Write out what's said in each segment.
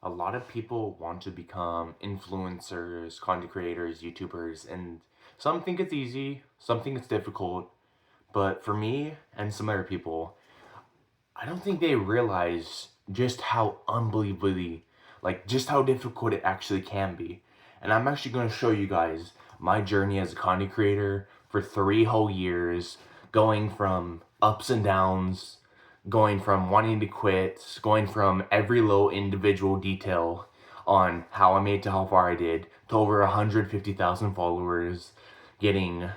A lot of people want to become influencers, content creators, YouTubers, and some think it's easy, some think it's difficult. But for me and some other people, I don't think they realize just how unbelievably, just how difficult it actually can be. And I'm actually going to show you guys my journey as a content creator for 3 whole years, going from ups and downs, going from wanting to quit, going from every little individual detail on how I made to how far I did to over 150,000 followers, getting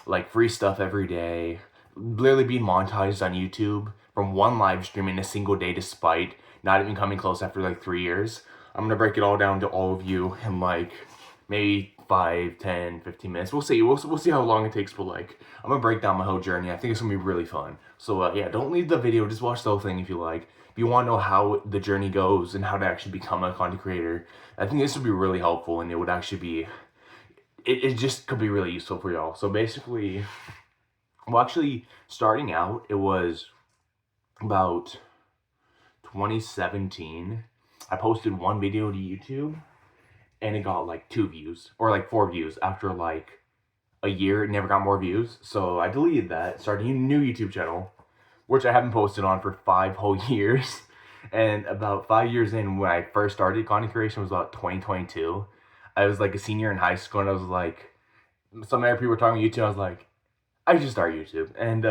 like free stuff every day, literally being monetized on YouTube from one live stream in a single day despite not even coming close after like 3 years. I'm gonna break it all down to all of you in like maybe 5, 10, 15 minutes. We'll see. We'll see how long it takes, but like I'm gonna break down my whole journey. I think it's gonna be really fun. So yeah, don't leave the video. Just watch the whole thing if you like. If you want to know how the journey goes and how to actually become a content creator, I think this would be really helpful, and it would actually be it just could be really useful for y'all. So basically, well, actually, starting out, it was about 2017. I posted one video to YouTube, and it got like 2 views or like 4 views. After like a year, it never got more views. So I deleted that, started a new YouTube channel, which I haven't posted on for 5 whole years. And about 5 years in, when I first started content creation, was about 2022. I was like a senior in high school, and I was like, some other people were talking YouTube. I was like, I should start YouTube, and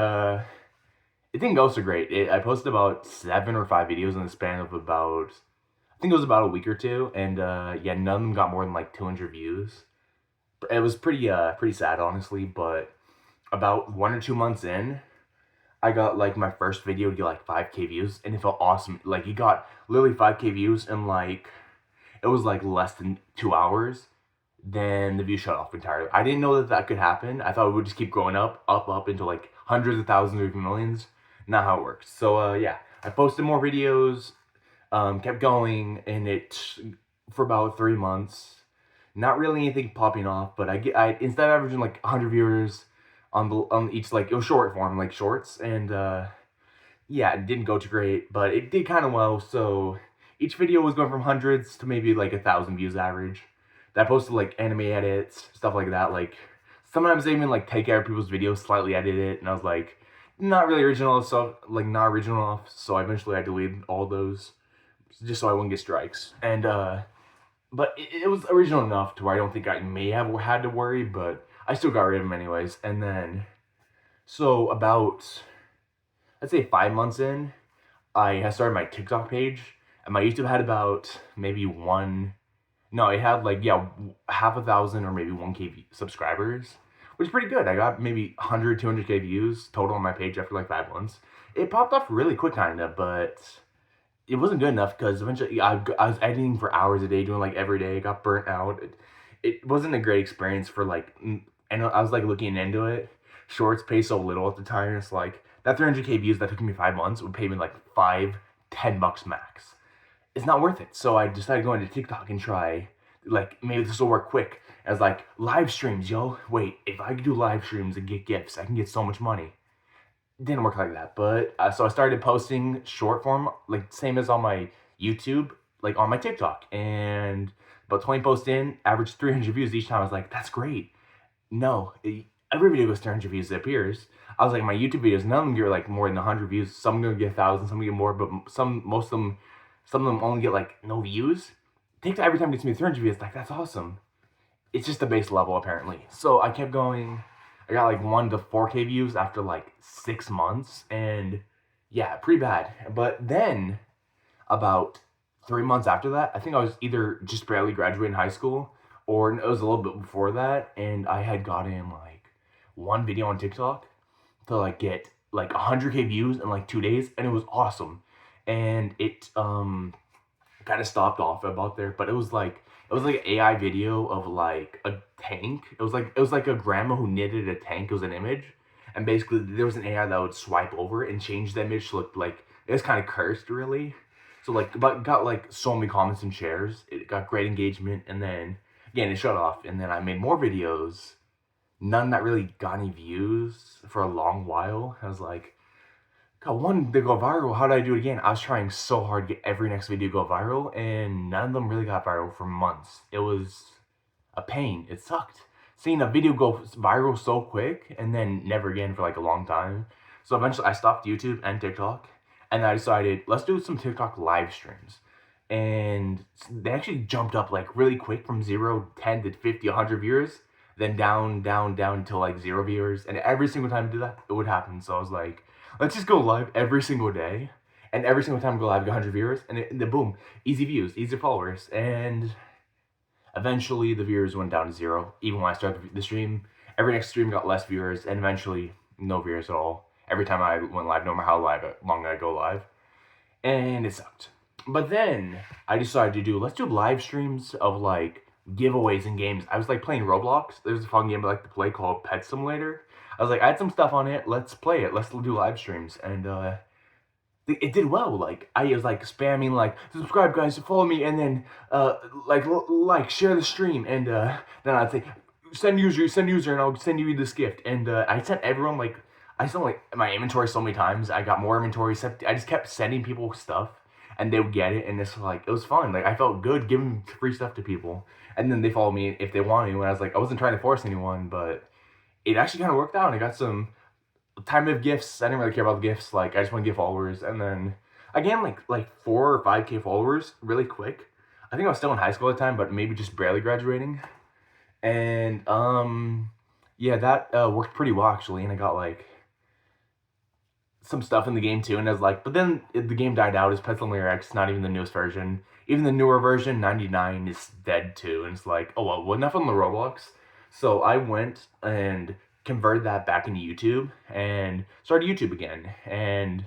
it didn't go so great. I posted about 7 or 5 videos in the span of about, I think it was about a week or two, and yeah, none of them got more than like 200 views. It was pretty sad, honestly. But about 1 or 2 months in, I got like my first video to get like 5K views, and it felt awesome. Like, it got literally 5K views in like, it was like less than 2 hours. Then the view shut off entirely. I didn't know that that could happen. I thought it would just keep growing up into like hundreds of thousands or even millions. Not how it works. So yeah, I posted more videos, kept going, and it for about 3 months. Not really anything popping off, but I instead of averaging like 100 viewers on each, like, it was short form, like shorts, and yeah, it didn't go too great, but it did kind of well. So each video was going from hundreds to maybe like 1,000 views average. I posted like anime edits, stuff like that. Like, sometimes I even like take out people's videos, slightly edit it, and I was like, not really original stuff, like not original enough. So eventually I deleted all those just so I wouldn't get strikes. And but it was original enough to where I don't think I may have had to worry, but I still got rid of them anyways. And then, so about, let's say 5 months in, I had started my TikTok page, and my YouTube had about maybe one. No, it had like, yeah, half a thousand or maybe 1K subscribers, which is pretty good. I got maybe 100, 200K views total on my page after like 5 months. It popped off really quick, kind of, but it wasn't good enough because eventually I was editing for hours a day, doing like every day. I got burnt out. It wasn't a great experience for like, and I was like looking into it. Shorts pay so little at the time. It's like that 300K views that took me 5 months would pay me like $5, $10 max. It's not worth it. So I decided to go into TikTok and try, like, maybe this will work quick. As like, live streams, yo. Wait, if I could do live streams and get gifts, I can get so much money. Didn't work like that. But so I started posting short form, like same as on my YouTube, like on my TikTok. And about 20 posts in, average 300 views each time. I was like, that's great. No, every video goes 300 views, it appears. I was like, my YouTube videos, none of them get like more than 100 views. Some gonna get 1,000, some get more, but most of them, some of them only get like no views. TikTok every time gets me 300 views. Like, that's awesome. It's just the base level apparently. So I kept going. I got like 1 to 4K views after like 6 months, and yeah, pretty bad. But then about 3 months after that, I think I was either just barely graduating high school, or it was a little bit before that, and I had gotten like one video on TikTok to like get like 100K views in like 2 days, and it was awesome. And it kind of stopped off about there, but it was like an AI video of like a tank. It was like a grandma who knitted a tank. It was an image, and basically there was an AI that would swipe over it and change the image to look like it was kind of cursed, really. So like, but got like so many comments and shares. It got great engagement, and then again it shut off. And then I made more videos, none that really got any views for a long while. I was like, got one to go viral. How did I do it again? I was trying so hard to get every next video to go viral, and none of them really got viral for months. It was a pain. It sucked. Seeing a video go viral so quick and then never again for like a long time. So eventually I stopped YouTube and TikTok, and I decided, let's do some TikTok live streams. And they actually jumped up like really quick from 0, 10 to 50, 100 viewers, then down, down, down to like 0 viewers. And every single time I did that, it would happen. So I was like, let's just go live every single day. And every single time I go live, I get 100 viewers. And then boom, easy views, easy followers. And eventually the viewers went down to 0. Even when I started the stream, every next stream got less viewers. And eventually no viewers at all. Every time I went live, no matter how long I go live. And it sucked. But then I decided to do, let's do live streams of like giveaways and games. I was like playing Roblox. There's a fun game I like to play called Pet Simulator. I was like, I had some stuff on it. Let's play it. Let's do live streams. And it did well. Like I was like spamming like, subscribe guys, follow me, and then like share the stream. And then I'd say, send user, and I'll send you this gift. And I sent everyone like, I sent like my inventory so many times. I got more inventory. I just kept sending people stuff, and they would get it, and it's like, it was fun. Like I felt good giving free stuff to people, and then they follow me if they wanted to. And I was like, I wasn't trying to force anyone, but it actually kind of worked out. And I got some time of gifts. I didn't really care about the gifts. Like I just want to get followers, and then I gained like 4 or 5K followers really quick. I think I was still in high school at the time, but maybe just barely graduating. And yeah, that worked pretty well actually, and I got like some stuff in the game too, and I was like, but then the game died out. It's Pet Simulator X, not even the newest version. Even the newer version, 99, is dead too, and it's like, oh well, enough on the Roblox. So I went and converted that back into YouTube and started YouTube again, and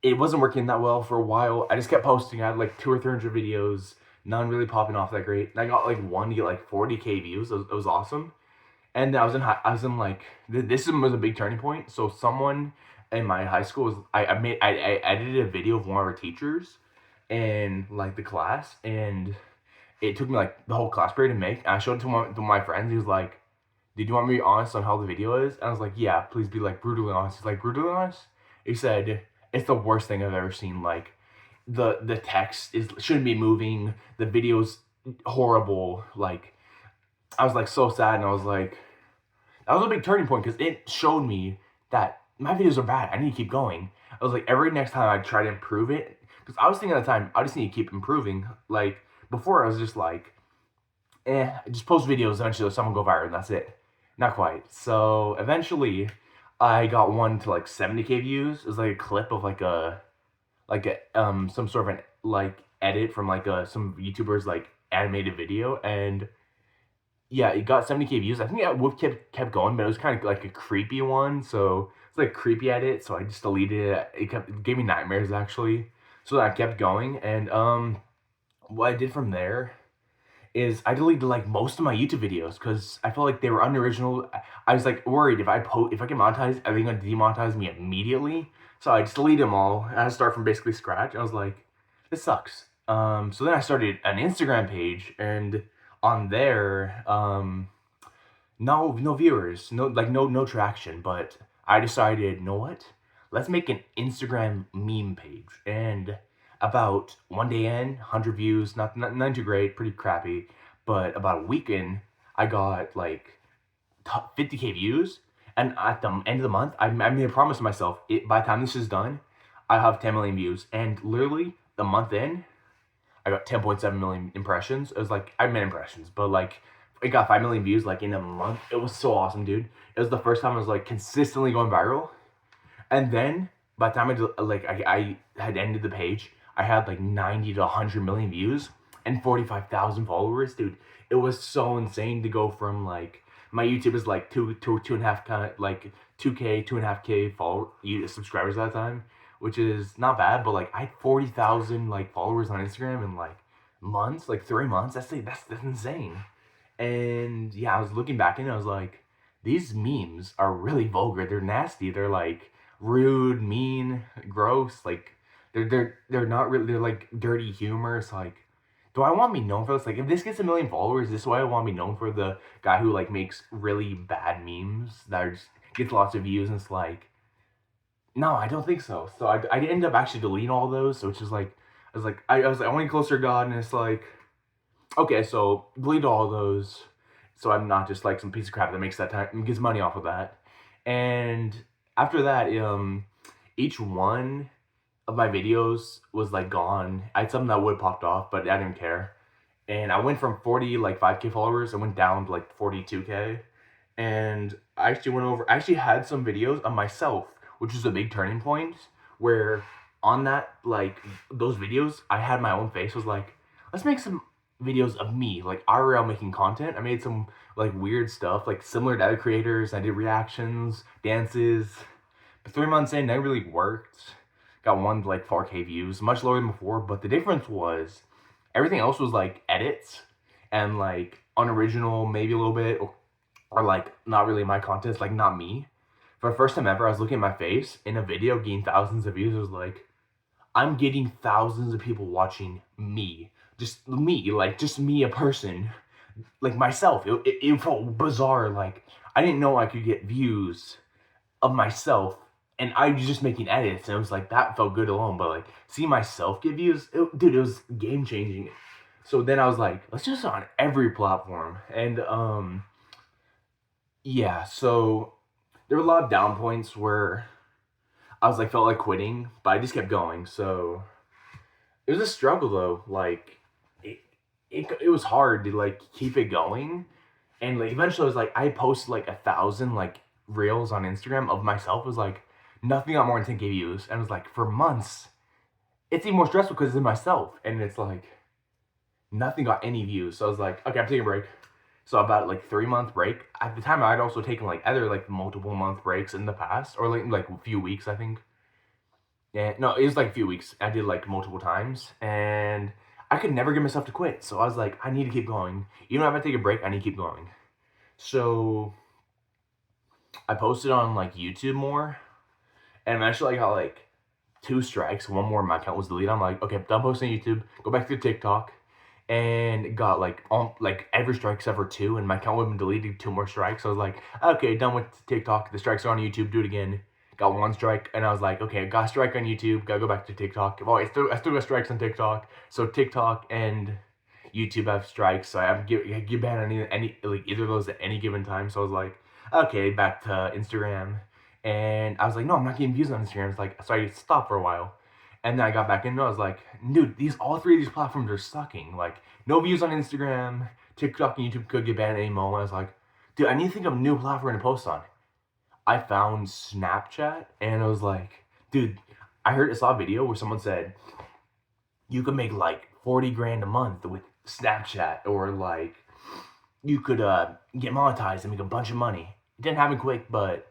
it wasn't working that well for a while. I just kept posting. I had like 200 or 300 videos, none really popping off that great. And I got like one to get like 40K views. It was awesome. And I was in like, this was a big turning point. So someone in my high school was, I edited a video of one of our teachers in like the class, and it took me like the whole class period to make. And I showed it to my friends. He was like, did you want me to be honest on how the video is? And I was like, yeah, please be like brutally honest. He's like, brutally honest? He said, it's the worst thing I've ever seen. Like the text shouldn't be moving. The video's horrible. Like I was like so sad, and I was like, that was a big turning point because it showed me that my videos are bad. I need to keep going. I was like, every next time I try to improve it, because I was thinking at the time, I just need to keep improving. Like before, I was just like, just post videos. Eventually, someone go viral, and that's it. Not quite. So eventually, I got one to like 70K views. It was like a clip of like a some sort of an like edit from like some YouTubers like animated video, and yeah, it got 70K views. I think that kept going, but it was kind of like a creepy one. So it's like creepy edit. So I just deleted it. It gave me nightmares actually. So I kept going, and what I did from there is I deleted like most of my YouTube videos because I felt like they were unoriginal. I was like worried if I get monetized, are they gonna demonetize me immediately? So I just deleted them all. I had to start from basically scratch. I was like, this sucks. So then I started an Instagram page, and on there, no viewers, no traction. But I decided, you know what? Let's make an Instagram meme page. And about one day in, 100 views, not too great, pretty crappy. But about a week in, I got like 50K views. And at the end of the month, I made a promise to myself, by the time this is done, I have 10 million views. And literally, the month in, I got 10.7 million impressions. It was like, I made impressions, but like, it got 5 million views like in a month. It was so awesome, dude. It was the first time I was like consistently going viral. And then by the time I had ended the page, I had like 90 to 100 million views and 45,000 followers, dude. It was so insane to go from like, my YouTube is like 2.5 like 2K, 2.5K subscribers at that time, which is not bad. But like I had 40,000 like followers on Instagram in like months, like 3 months. That's insane. And yeah, I was looking back and I was like, these memes are really vulgar. They're nasty. They're like rude, mean, gross. Like they're not really. They're like dirty humor. It's like, do I want to be known for this? Like, if this gets 1 million followers, this is why I want to be known for, the guy who like makes really bad memes that just gets lots of views. And it's like, No, I don't think so. So I ended up actually deleting all those, which is like, I want to get closer to God, and it's like, okay, so delete all those, so I'm not just like some piece of crap that makes that time gets money off of that. And after that, each one of my videos was like gone. I had some that would popped off, but I didn't care. And I went from 40 like 5K followers, I went down to like 42K. And I actually had some videos of myself, which was a big turning point, where on that, like, those videos, I had my own face, was like, let's make some videos of me, like, IRL making content. I made some, like, weird stuff, like, similar to other creators. I did reactions, dances, but 3 months in, that really worked. Got one, like, 4K views, much lower than before, but the difference was, everything else was, like, edits, and, like, unoriginal, maybe a little bit, or like not really my content, it's like not me. For the first time ever, I was looking at my face in a video getting thousands of views. It was like, I'm getting thousands of people watching me. Just me, like just me, a person. Like myself. It felt bizarre. Like I didn't know I could get views of myself. And I was just making edits. And it was like, that felt good alone. But like, see myself get views, dude, it was game changing. So then I was like, let's just on every platform. And yeah, so there were a lot of down points where I was like, felt like quitting, but I just kept going. So it was a struggle though. Like it was hard to like keep it going. And like eventually I was like, I posted like 1,000 like reels on Instagram of myself. It was like nothing got more than 10K views. And it was like for months, it's even more stressful because it's myself. And it's like nothing got any views. So I was like, okay, I'm taking a break. So about like 3 month break. At the time, I'd also taken like other like multiple month breaks in the past, or like a few weeks, I think. Yeah, no, it was like a few weeks. I did like multiple times, and I could never get myself to quit. So I was like, I need to keep going. Even if I take a break, I need to keep going. So I posted on like YouTube more, and eventually I got like 2 strikes. One more, my account was deleted. I'm like, okay, I'm done posting on YouTube. Go back to TikTok. And got like every strike except for 2, and my account would have been deleted 2 more strikes. So I was like, okay, done with TikTok. The strikes are on YouTube. Do it again. Got 1 strike, and I was like, okay, I got a strike on YouTube. Gotta go back to TikTok. Well, I still got strikes on TikTok. So TikTok and YouTube have strikes. So I get banned on any like either of those at any given time. So I was like, okay, back to Instagram. And I was like, no, I'm not getting views on Instagram. It's like, so I stopped for a while. And then I got back into it. I was like, dude, all 3 of these platforms are sucking. Like, no views on Instagram, TikTok, and YouTube could get banned at any moment. I was like, dude, I need to think of a new platform to post on. I found Snapchat, and I was like, dude, I saw a video where someone said you could make like 40 grand a month with Snapchat, or like you could get monetized and make a bunch of money. It didn't happen quick, but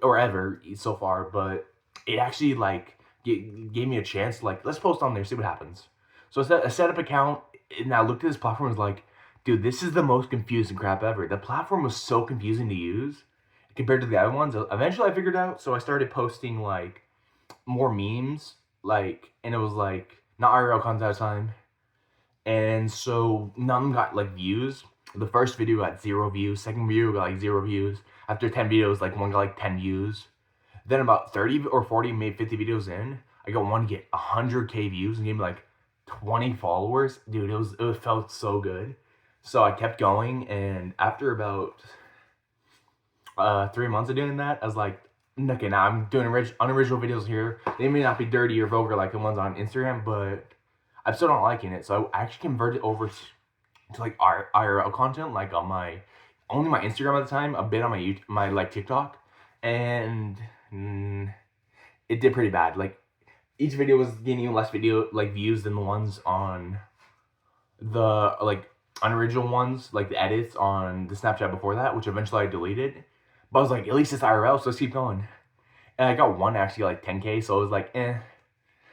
or ever so far, but it actually like gave me a chance. Like, let's post on there, see what happens. So I set up an account, and I looked at this platform and was like, dude, this is the most confusing crap ever. The platform was so confusing to use compared to the other ones. Eventually I figured out, so I started posting like more memes, like, and it was like not IRL content at the time. And so none of them got like views. The first video got 0 views, second video got like 0 views. After 10 videos, like one got like 10 views. Then about 30 or 40, maybe 50 videos in, I got one to get 100K views and gave me like 20 followers. Dude, it felt so good. So I kept going, and after about 3 months of doing that, I was like, okay, now I'm doing unoriginal videos here. They may not be dirty or vulgar like the ones on Instagram, but I'm still not liking it. So I actually converted over to like IRL content, like on my Instagram at the time, a bit on my like TikTok, and it did pretty bad. Like each video was getting even less video like views than the ones on the like unoriginal ones, like the edits on the Snapchat before that, which eventually I deleted. But I was like, at least it's IRL, so let's keep going. And I got one actually like 10K, so I was like, eh.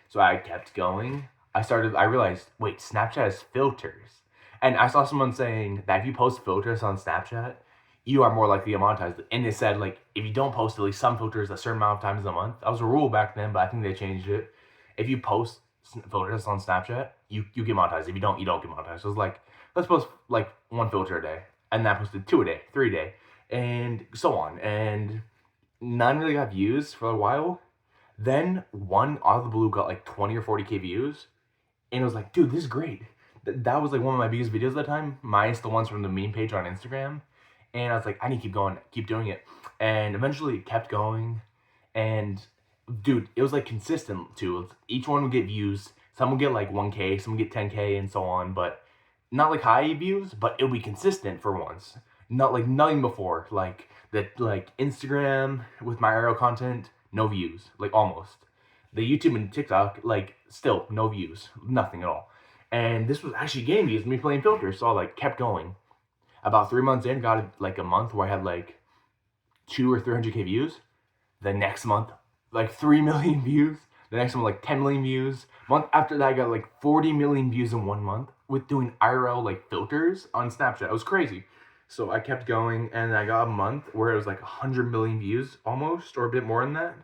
So I kept going. I realized, wait, Snapchat has filters. And I saw someone saying that if you post filters on Snapchat, you are more likely to monetize. And it said, like, if you don't post at least some filters a certain amount of times a month, that was a rule back then, but I think they changed it. If you post filters on Snapchat, you get monetized. If you don't get monetized. So it's like, let's post like 1 filter a day. And that posted 2 a day, 3 a day, and so on. And none really got views for a while. Then one out of the blue got like 20 or 40K views, and it was like, dude, this is great. That was like one of my biggest videos at the time, minus the ones from the meme page on Instagram. And I was like, I need to keep going, keep doing it. And eventually it kept going. And dude, it was like consistent too. Each one would get views. Some would get like 1K, some would get 10K, and so on. But not like high views, but it would be consistent for once. Not like nothing before. Like that, like Instagram with my IRL content, no views, like almost. The YouTube and TikTok, like still no views, nothing at all. And this was actually game views, me playing filters, so I like kept going. About 3 months in, got like a month where I had like 200 or 300K views. The next month, like 3 million views. The next one, like 10 million views. Month after that, I got like 40 million views in 1 month with doing IRL like filters on Snapchat. It was crazy. So I kept going, and I got a month where it was like 100 million views almost, or a bit more than that.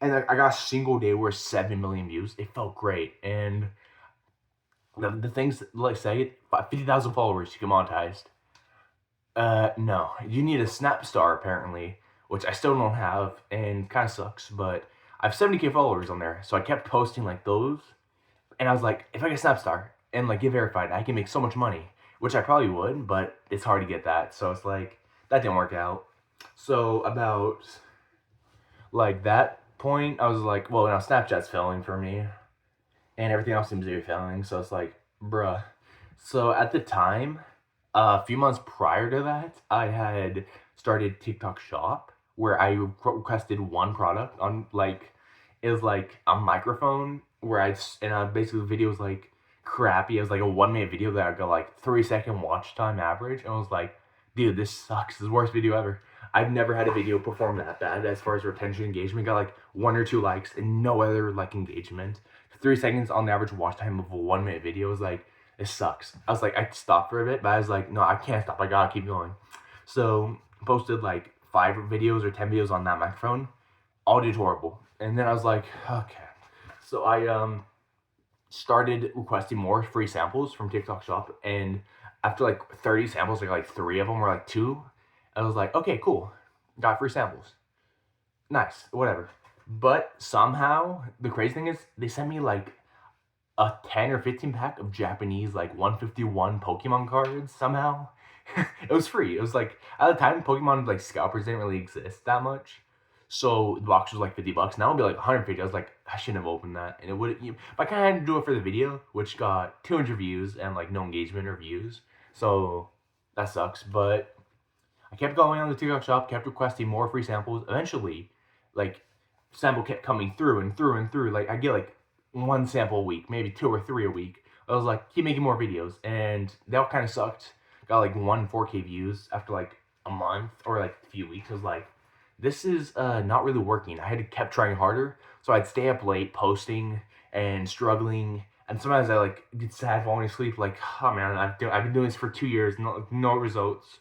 And I got a single day where 7 million views. It felt great. And the things, like say, 50,000 followers, you get monetized. No. You need a Snap Star, apparently, which I still don't have, and kind of sucks, but I have 70K followers on there, so I kept posting, like, those, and I was like, if I get Snap Star and, like, get verified, I can make so much money, which I probably would, but it's hard to get that, so it's like, that didn't work out. So, about, like, that point, I was like, well, now Snapchat's failing for me, and everything else seems to be failing, so it's like, bruh. So, at the time, a few months prior to that, I had started TikTok Shop, where I requested one product on like, it was like a microphone where basically the video was like crappy. It was like a 1 minute video that I got like 3 second watch time average, and I was like, dude, this sucks. This is the worst video ever. I've never had a video perform that bad as far as retention engagement. Got like 1 or 2 likes and no other like engagement. 3 seconds on the average watch time of a 1 minute video is like, it sucks. I was like, I stopped for a bit, but I was like, no, I can't stop. I gotta keep going. So posted like 5 videos or 10 videos on that microphone. All did horrible. And then I was like, okay. So I started requesting more free samples from TikTok Shop, and after like 30 samples, like 3 of them were like 2. I was like, okay, cool. Got free samples. Nice, whatever. But somehow the crazy thing is they sent me like a 10 or 15 pack of Japanese like 151 Pokemon cards somehow. It was free. It was like, at the time, Pokemon like scalpers didn't really exist that much. So the box was like $50. Now it'd be like 150. I was like, I shouldn't have opened that. And it would, but I kind of had to do it for the video, which got 200 views and like no engagement or views. So that sucks. But I kept going on the TikTok Shop, kept requesting more free samples. Eventually, like, sample kept coming through and through and through. Like, I get like 1 sample a week, maybe 2 or 3 a week. I was like, keep making more videos, and that kind of sucked. Got like 4K views after like a month or like a few weeks. I was like, this is not really working. I had to kept trying harder, so I'd stay up late posting and struggling, and sometimes I like get sad falling asleep. Like, oh man, I've been doing this for 2 years, no results.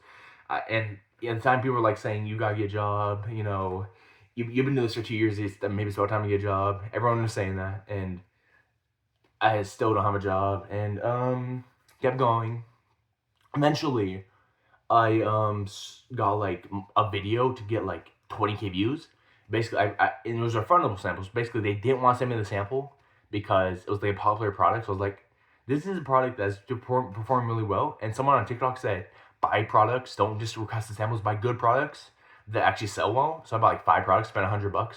And at the time, people were like saying, you gotta get a job, you've been doing this for 2 years, maybe it's about time to get a job. Everyone was saying that, and I still don't have a job, and kept going. Eventually, I got like a video to get like 20K views. Basically, and it was refundable samples. Basically, they didn't want to send me the sample because it was like a popular product. So I was like, this is a product that's performing really well. And someone on TikTok said, buy products, don't just request the samples, buy good products that actually sell well. So I bought like 5 products, spent $100,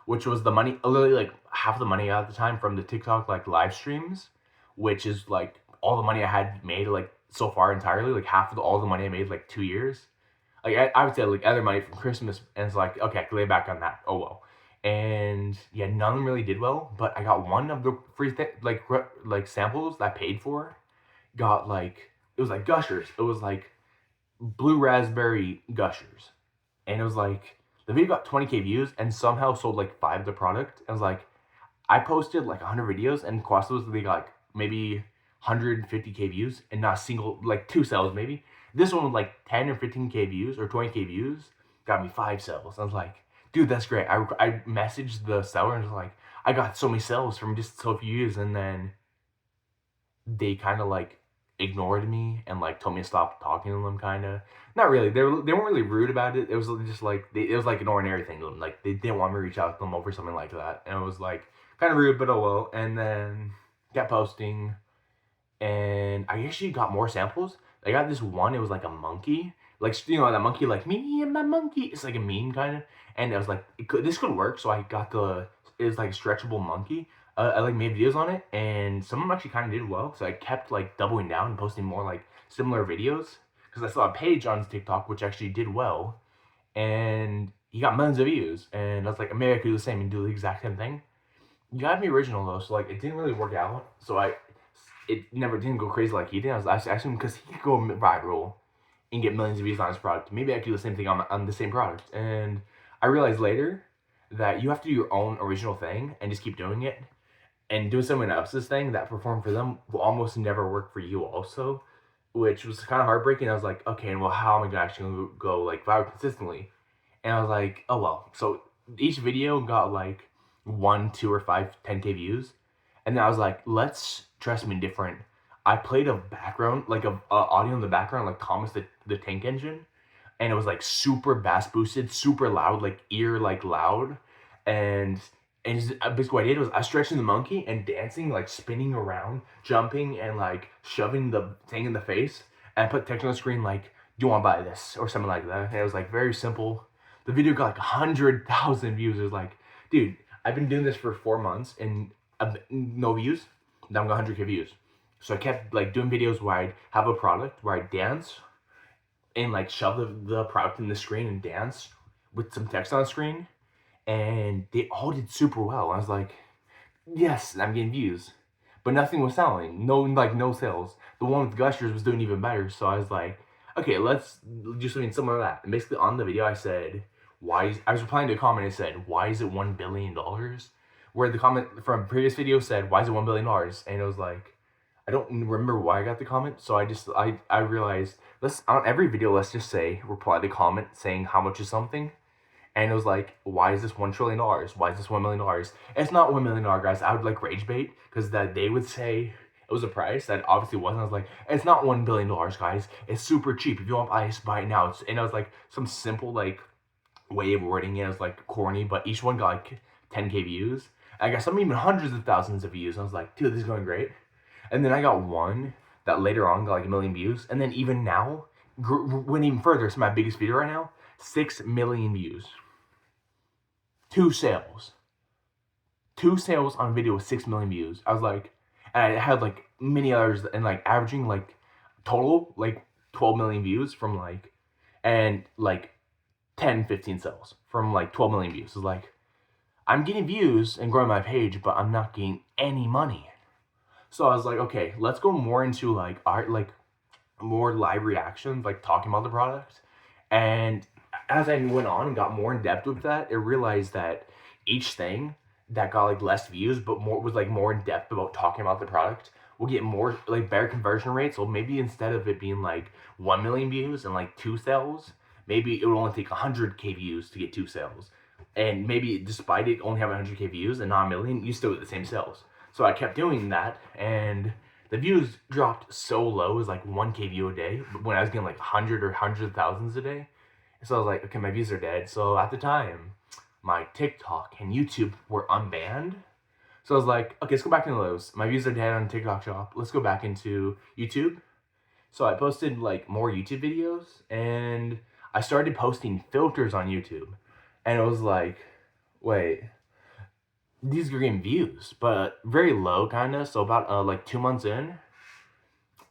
which was the money, literally like half the money I got at the time from the TikTok like live streams, which is like all the money I had made like so far entirely, like half of all the money I made like 2 years. Like I would say like other money from Christmas, and it's like, okay, I can lay back on that. Oh well. And yeah, none of them really did well, but I got one of the free like samples that I paid for. Got like, it was like Gushers. It was like blue raspberry Gushers, and it was like the video got 20K views and somehow sold like 5 of the product. I was like, I posted like 100 videos, and across those they got like maybe 150K views and not a single, like 2 sales maybe. This one with like 10 or 15K views or 20K views got me 5 sales. I was like, dude, that's great. I messaged the seller and was like, I got so many sales from just so few views, and then they kind of like ignored me and like told me to stop talking to them, kind of. Not really. They weren't really rude about it. It was just like it was like an ordinary thing to them. Like they didn't want me to reach out to them over something like that, and it was like kind of rude, but oh well. And then kept posting, and I actually got more samples. I got this one. It was like a monkey, like that monkey, like me and my monkey. It's like a meme kind of, and I was like, this could work. So I got it was like a stretchable monkey. I like made videos on it, and some of them actually kind of did well. So I kept like doubling down and posting more like similar videos because I saw a page on TikTok which actually did well, and he got millions of views. And I was like, maybe I could do the same and do the exact same thing. You gotta be original though, so like it didn't really work out. So it never didn't go crazy like he did. I was asking him because he could go viral and get millions of views on his product. Maybe I could do the same thing on the same product. And I realized later that you have to do your own original thing and just keep doing it. And doing someone else's thing that performed for them will almost never work for you also, which was kind of heartbreaking. I was like, okay, well, how am I actually go like viral consistently? And I was like, oh well. So each video got like 1, 2, or 5, 10K views. And then I was like, let's try something different. I played a background, like a audio in the background, like Thomas the Tank Engine, and it was like super bass boosted, super loud, like ear like loud, and basically what I did was I stretching the monkey and dancing, like spinning around, jumping, and like shoving the thing in the face, and I put text on the screen like, "Do you want to buy this?" or something like that. And it was like very simple. The video got like 100,000 views. It was like, dude, I've been doing this for 4 months and no views. Now I'm got 100K views. So I kept like doing videos where I'd have a product where I dance and like shove the product in the screen and dance with some text on the screen, and they all did super well. I was like, yes, I'm getting views, but nothing was selling. No sales. The one with Gushers was doing even better. So I was like, okay, let's do something similar to that. And basically on the video I said, I was replying to a comment. I said, why is it $1 billion? Where the comment from previous video said, why is it $1 billion? And it was like, I don't remember why I got the comment. So I realized, let's on every video, let's just say, reply to comment saying how much is something. And it was like, why is this $1 trillion? Why is this $1 million? It's not $1 million, guys. I would like rage bait because that they would say it was a price that obviously wasn't. I was like, it's not $1 billion, guys. It's super cheap. If you want to buy it now. And it was like some simple like way of wording it. It was like corny, but each one got like 10K views. I got some even hundreds of thousands of views. I was like, dude, this is going great. And then I got one that later on got like 1 million views. And then even now, went even further. It's my biggest video right now. 6 million views. 2 sales. 2 sales on video with 6 million views. I was like, and I had like many others and like averaging like total like 12 million views from like, and like 10, 15 sales from like 12 million views. It's like, I'm getting views and growing my page, but I'm not getting any money. So I was like, okay, let's go more into like art, like more live reactions, like talking about the product. And as I went on and got more in depth with that, I realized that each thing that got like less views, but more was like more in depth about talking about the product, will get more like better conversion rates. So maybe instead of it being like 1 million views and like 2 sales, maybe it would only take 100K views to get 2 sales. And maybe despite it only having 100K views and not a million, you still get the same sales. So I kept doing that, and the views dropped so low, it was like 1K view a day, when I was getting like 100 or hundreds of thousands a day. So I was like, okay, my views are dead. So at the time, my TikTok and YouTube were unbanned. So I was like, okay, let's go back into those. My views are dead on TikTok shop. Let's go back into YouTube. So I posted like more YouTube videos, and I started posting filters on YouTube. And it was like, wait, these are getting views, but very low kind of. So about like 2 months in,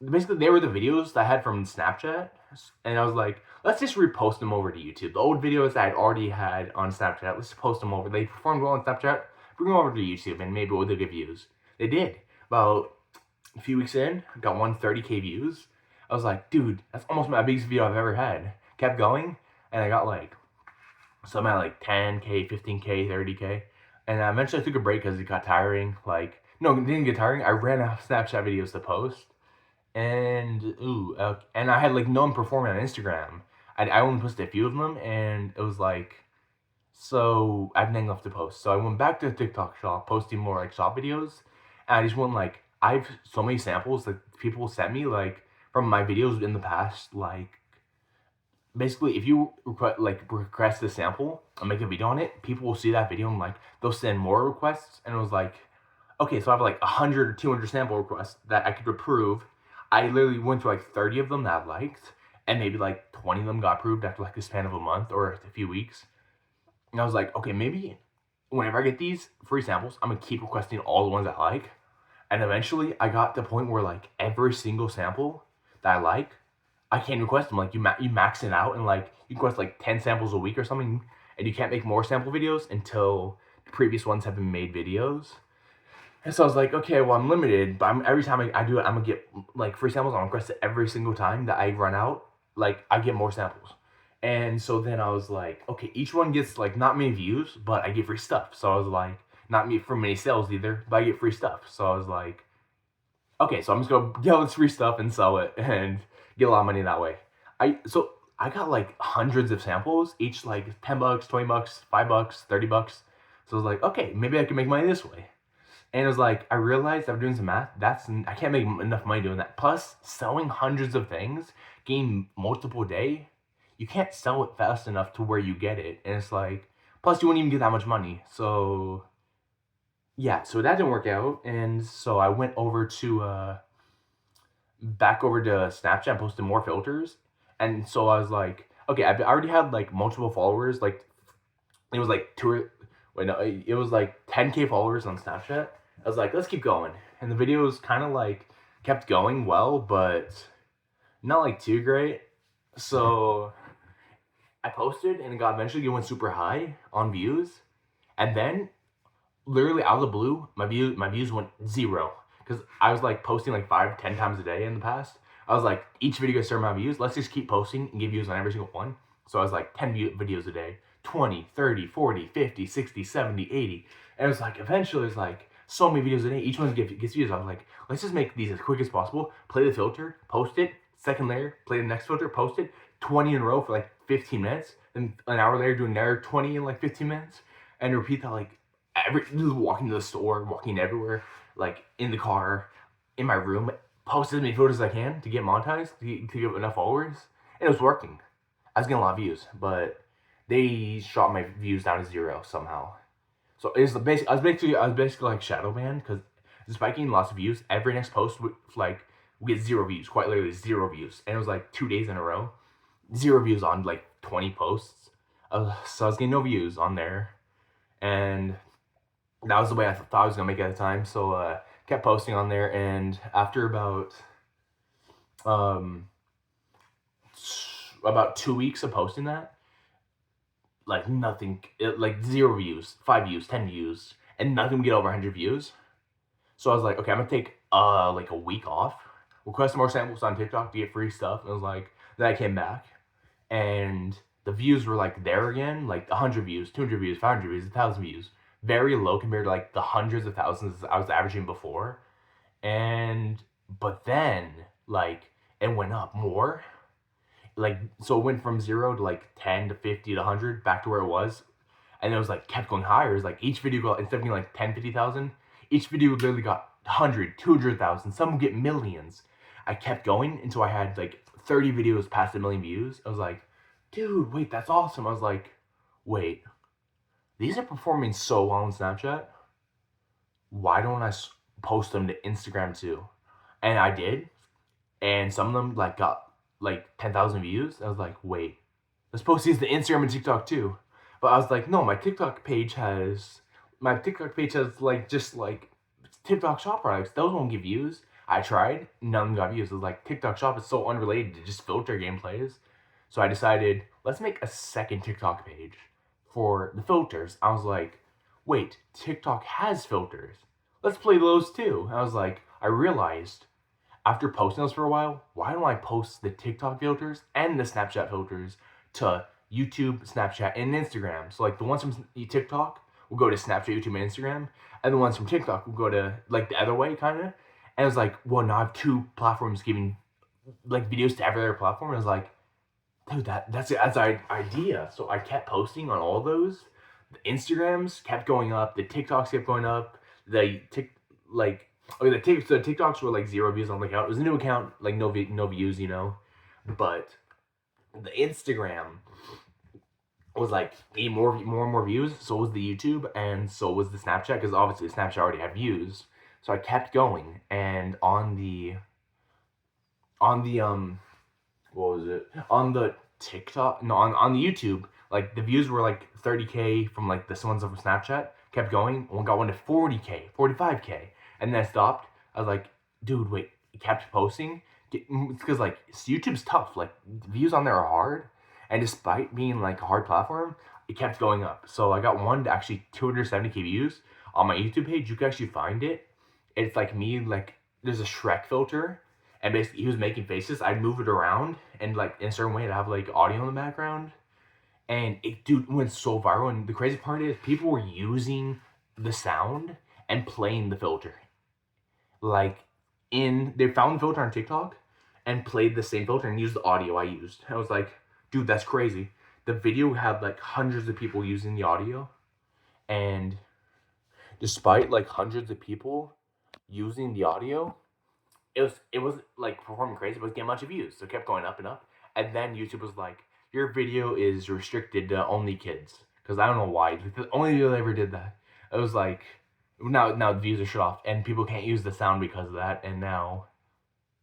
basically they were the videos that I had from Snapchat. And I was like, let's just repost them over to YouTube. The old videos that I'd already had on Snapchat, let's post them over. They performed well on Snapchat, bring them over to YouTube, and maybe we'll get views. They did. About a few weeks in, I got 130K views. I was like, dude, that's almost my biggest video I've ever had. Kept going, and I got like, some at like 10K, 15K, 30K. And eventually I took a break because it got tiring. Like, no, it didn't get tiring. I ran out of Snapchat videos to post. And, and I had like no one performing on Instagram. I only posted a few of them, and it was like, so I have nothing left to post. So I went back to the TikTok shop, posting more like shop videos. And I just went like, I've so many samples that people sent me, like, from my videos in the past, like, basically, if you request a sample and make a video on it, people will see that video and, like, they'll send more requests, and it was like, okay, so I have, like, 100 or 200 sample requests that I could approve. I literally went through, like, 30 of them that I liked, and maybe, like, 20 of them got approved after, like, a span of a month or a few weeks. And I was like, okay, maybe whenever I get these free samples, I'm gonna keep requesting all the ones I like. And eventually, I got to the point where, like, every single sample that I like, I can't request them. Like, you max it out, and, like, you request, like, 10 samples a week or something, and you can't make more sample videos until the previous ones have been made videos. And so I was like, okay, well, I'm limited, but every time I do it, I'm gonna get, like, free samples. I'm gonna request it every single time that I run out. Like, I get more samples. And so then I was like, okay, each one gets, like, not many views, but I get free stuff. So I was like, not me for many sales either, but I get free stuff. So I was like, okay, so I'm just gonna get all this free stuff and sell it and get a lot of money that way. So I got, like, hundreds of samples, each like $10, $20, $5, $30. So I was like, okay, maybe I can make money this way. And it was like, I realized after doing some math, I can't make enough money doing that. Plus, selling hundreds of things, getting multiple a day, you can't sell it fast enough to where you get it. And it's like, plus you wouldn't even get that much money. So yeah, so that didn't work out. And so I went over to back over to Snapchat and posted more filters. And so I was like, okay, I already had, like, multiple followers. Like, it was like it was like 10K followers on Snapchat. I was like, let's keep going. And the videos kind of, like, kept going well, but not, like, too great. So I posted, and it eventually went super high on views. And then, literally out of the blue, my views went zero. Because I was, like, posting like 5-10 times a day in the past. I was like, each video gets a certain amount of views. Let's just keep posting and give views on every single one. So I was like 10 videos a day, 20, 30, 40, 50, 60, 70, 80. And it was like, eventually it's like so many videos a day. Each one gets views. I was like, let's just make these as quick as possible. Play the filter, post it, second layer, play the next filter, post it, 20 in a row for like 15 minutes. And an hour later, do another 20 in like 15 minutes. And repeat that, like, walking to the store, walking everywhere, like, in the car, in my room, post as many photos as I can to get monetized, to get enough followers. And it was working. I was getting a lot of views, but they shot my views down to zero somehow. So I was basically like shadow banned, because despite getting lots of views, every next post would get 0 views, quite literally 0 views. And it was like 2 days in a row, 0 views on like 20 posts. So I was getting no views on there. And that was the way I thought I was gonna make it at the time. So kept posting on there, and after about 2 weeks of posting that, like, nothing, like 0 views, 5 views, 10 views, and nothing would get over 100 views. So I was like, okay, I'm gonna take like a week off, request more samples on TikTok to get free stuff. And I was like, then I came back, and the views were like there again, like 100 views, 200 views, 500 views, 1,000 views. Very low compared to like the hundreds of thousands I was averaging before. But then, like, it went up more. Like, so it went from 0 to like 10 to 50 to 100 back to where it was. And it was like kept going higher. It was like each video got, instead of getting like 10, 50,000, each video literally got 100, 200,000. Some would get millions. I kept going until I had like 30 videos past 1 million views. I was like, dude, wait, that's awesome. I was like, wait, these are performing so well on Snapchat. Why don't I post them to Instagram too? And I did. And some of them like got like 10,000 views. I was like, wait, let's post these to Instagram and TikTok too. But I was like, no, my TikTok page has like just like TikTok shop products. Those won't give views. I tried, none of them got views. It was like, TikTok shop is so unrelated to just filter gameplays. So I decided, let's make a second TikTok page for the filters. I was like, wait, TikTok has filters. Let's play those too. I was like, I realized after posting those for a while, why don't I post the TikTok filters and the Snapchat filters to YouTube, Snapchat, and Instagram? So like the ones from TikTok will go to Snapchat, YouTube, and Instagram, and the ones from TikTok will go to like the other way, kind of. And it was like, well, now I have 2 platforms giving like videos to every other platform. And I was like, dude, that's an idea. So I kept posting on all those. The Instagrams kept going up, the TikToks kept going up, like Okay, the TikToks were like 0 views on the account. It was a new account, like no views, you know. But the Instagram was like more and more views. So was the YouTube, and so was the Snapchat, because obviously Snapchat already had views. So I kept going, and on the what was it, on the TikTok, no, on the YouTube, like the views were like 30K from like the ones of Snapchat. Kept going, one got one to 40K, 45K, and then I stopped. I was like, dude, wait. Kept posting. It's because like YouTube's tough. Like views on there are hard, and despite being like a hard platform, it kept going up. So I got one to actually 270K views on my YouTube page. You can actually find it. It's like me, like there's a Shrek filter, and basically he was making faces. I'd move it around and like in a certain way to have like audio in the background, and it dude went so viral. And the crazy part is people were using the sound and playing the filter. Like they found the filter on TikTok and played the same filter and used the audio I used. I was like, dude, that's crazy. The video had like hundreds of people using the audio, and despite like hundreds of people using the audio, it was like performing crazy, but it was getting a bunch of views. So it kept going up and up. And then YouTube was like, your video is restricted to only kids. Because I don't know why. Like, the only video they ever did that. It was like, now the views are shut off, and people can't use the sound because of that. And now,